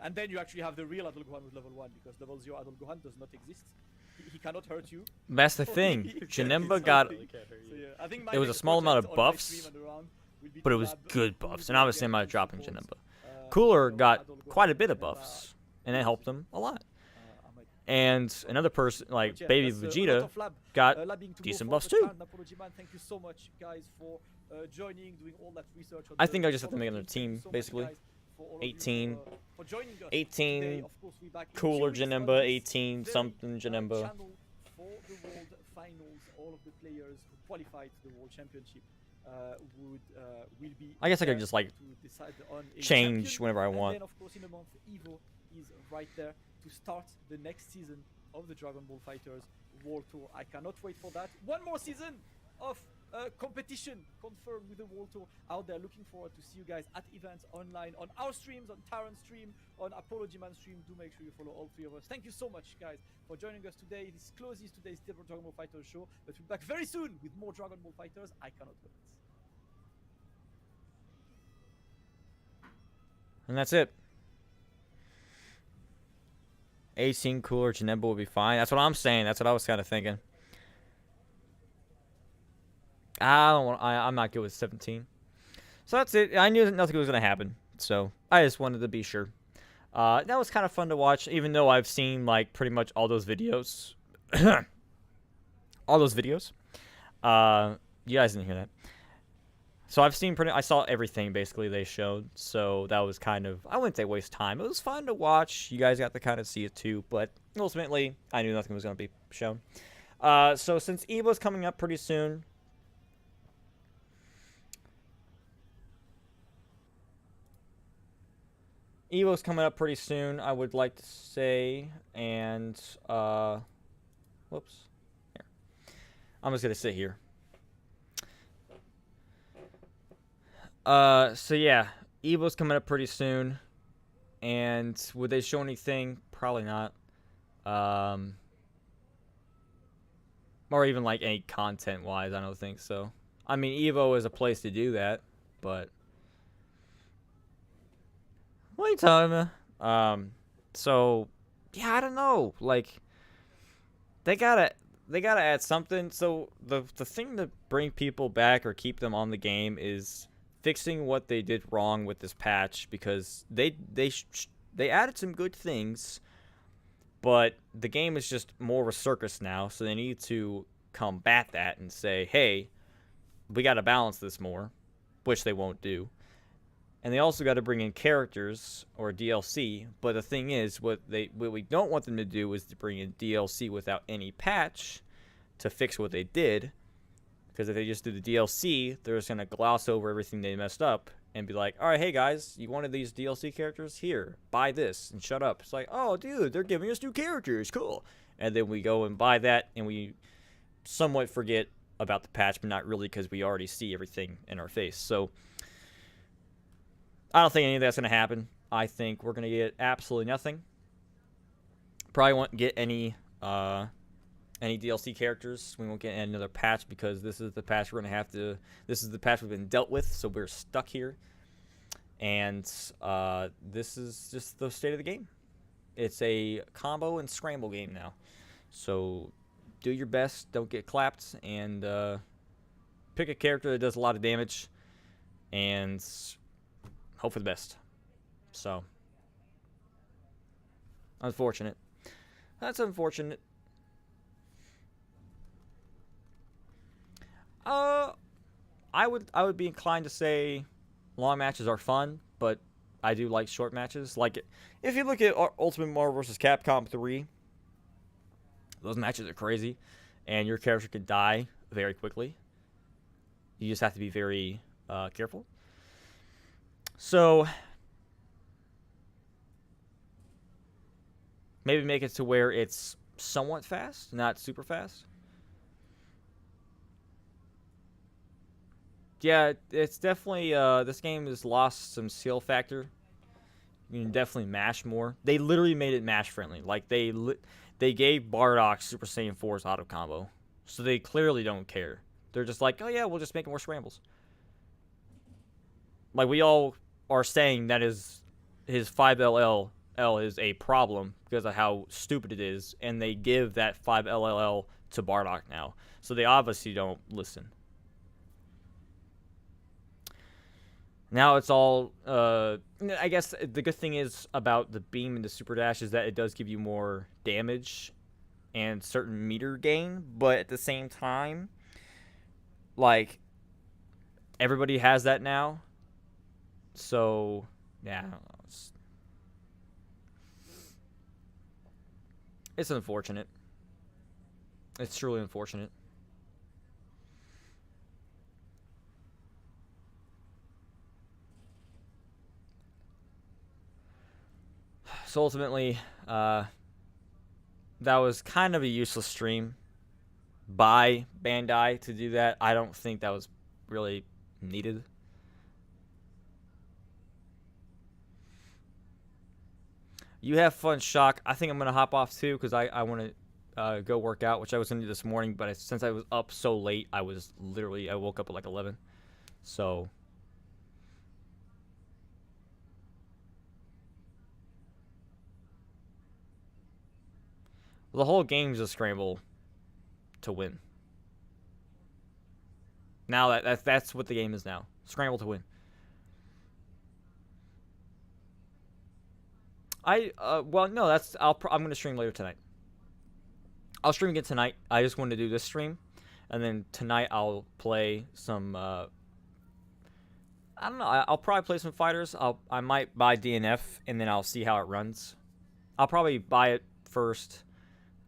And then you actually have the real Adol Gohan with level 1 because level 0 Adol Gohan does not exist. He cannot hurt you. That's the thing. Janemba got. I think it was a small amount of buffs, but it was good buffs, and obviously I'm not dropping Janemba. Cooler got quite a bit of buffs, and it helped him a lot. And another person, like Baby Vegeta, got decent buffs too. Thank you so much, guys, for joining, doing all that research. I think I just have to make another team, basically. 18, Cooler Janemba, 18 something Janemba. For the World Finals, all of the players who qualified to the World Championship will be. I guess I could just like change whenever I want. And then, of course, in a month, Evo is right there to start the next season of the Dragon Ball FighterZ World Tour. I cannot wait for that. One more season of competition confirmed with the World Tour out there. Looking forward to see you guys at events online, on our streams, on Taran's stream, on Apology Man stream. Do make sure you follow all three of us. Thank you so much, guys, for joining us today. This closes today's Dragon Ball FighterZ show, but we'll be back very soon with more Dragon Ball FighterZ. I cannot wait. And that's it. 18 Cooler Janemba will be fine. That's what I'm saying. That's what I was kind of thinking. I'm not good with 17. So that's it. I knew that nothing was going to happen. So I just wanted to be sure. That was kind of fun to watch, even though I've seen like pretty much all those videos. All those videos. You guys didn't hear that. So I saw everything basically they showed. So that was kind of, I wouldn't say waste time. It was fun to watch. You guys got to kind of see it too. But ultimately, I knew nothing was going to be shown. So since Evo's coming up pretty soon. Evo's coming up pretty soon, I would like to say. And, whoops. Here. I'm just going to sit here. So yeah, Evo's coming up pretty soon, and would they show anything? Probably not. Or even like any content-wise, I don't think so. I mean, Evo is a place to do that, but what are you talking about? So yeah, I don't know. Like, they gotta add something. So the thing to bring people back or keep them on the game is fixing what they did wrong with this patch, because they added some good things, but the game is just more of a circus now, so they need to combat that and say, hey, we got to balance this more, which they won't do. And they also got to bring in characters or DLC, but the thing is, what we don't want them to do is to bring in DLC without any patch to fix what they did. Because if they just do the DLC, they're just going to gloss over everything they messed up and be like, all right, hey guys, you wanted these DLC characters? Here, buy this and shut up. It's like, oh dude, they're giving us new characters, cool. And then we go and buy that, and we somewhat forget about the patch, but not really, because we already see everything in our face. So I don't think any of that's going to happen. I think we're going to get absolutely nothing. Probably won't get any DLC characters. We won't get another patch, because this is the patch we're going to have to... This is the patch we've been dealt with, so we're stuck here. And this is just the state of the game. It's a combo and scramble game now. So do your best, don't get clapped, and pick a character that does a lot of damage, and hope for the best. So, unfortunate. That's unfortunate. I would be inclined to say long matches are fun, but I do like short matches. Like, if you look at Ultimate Marvel vs. Capcom 3, those matches are crazy, and your character could die very quickly. You just have to be very careful. So, maybe make it to where it's somewhat fast, not super fast. Yeah, it's definitely, this game has lost some skill factor. You can definitely mash more. They literally made it mash friendly. Like, they gave Burdock Super Saiyan 4's auto combo. So they clearly don't care. They're just like, oh yeah, we'll just make more scrambles. Like, we all are saying that his 5LL is a problem because of how stupid it is, and they give that 5LL to Burdock now. So they obviously don't listen. Now it's all, I guess the good thing is about the beam and the super dash is that it does give you more damage and certain meter gain, but at the same time, like, everybody has that now. So, yeah, I don't know. It's unfortunate. It's truly unfortunate. So ultimately, that was kind of a useless stream by Bandai to do that. I don't think that was really needed. You have fun, Shock. I think I'm going to hop off too, because I want to go work out, which I was going to do this morning, but since I was up so late, I woke up at like 11. So... the whole game's a scramble to win. Now that's what the game is now. Scramble to win. Well, no, I'm going to stream later tonight. I'll stream again tonight. I just wanted to do this stream, and then tonight I'll play some I don't know. I'll probably play some fighters. I might buy DNF, and then I'll see how it runs. I'll probably buy it first,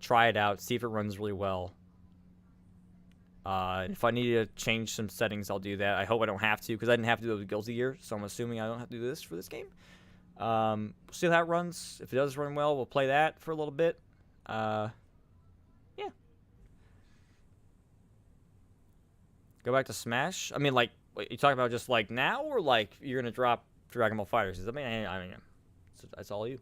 try it out, see if it runs really well. If I need to change some settings, I'll do that. I hope I don't have to, because I didn't have to do it with Guilty Gear, so I'm assuming I don't have to do this for this game. See how it runs. If it does run well, we'll play that for a little bit. Yeah. Go back to Smash? I mean, like, you talking about just, like, now, or, like, you're going to drop Dragon Ball FighterZ? I mean, that's all you.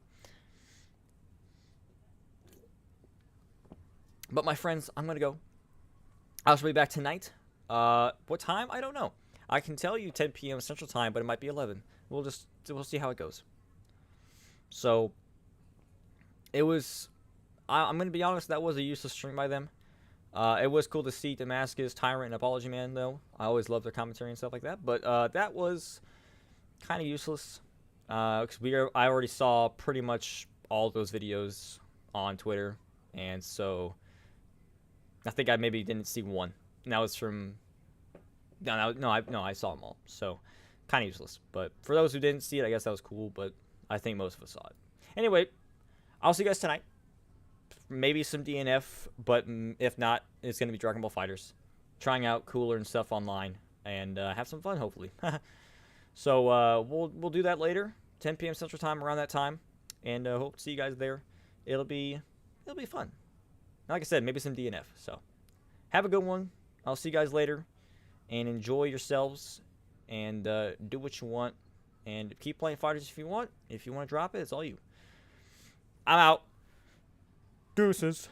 But, my friends, I'm going to go. I'll be back tonight. What time? I don't know. I can tell you 10 p.m. Central Time, but it might be 11. We'll see how it goes. So, it was... I'm going to be honest, that was a useless stream by them. It was cool to see Damascus, Tyrant, and Apology Man, though. I always love their commentary and stuff like that. But that was kind of useless. Because I already saw pretty much all those videos on Twitter. And so, I think I maybe didn't see one. And that was from... No, I saw them all. So, kind of useless. But for those who didn't see it, I guess that was cool. But I think most of us saw it. Anyway, I'll see you guys tonight. Maybe some DNF, but if not, it's going to be Dragon Ball FighterZ. Trying out cooler and stuff online, and have some fun, hopefully. So we'll do that later, 10 p.m. Central Time, around that time, and hope to see you guys there. It'll be fun. Like I said, maybe some DNF. So have a good one. I'll see you guys later, and enjoy yourselves, and do what you want, and keep playing fighters if you want. If you want to drop it, it's all you. I'm out. Deuces.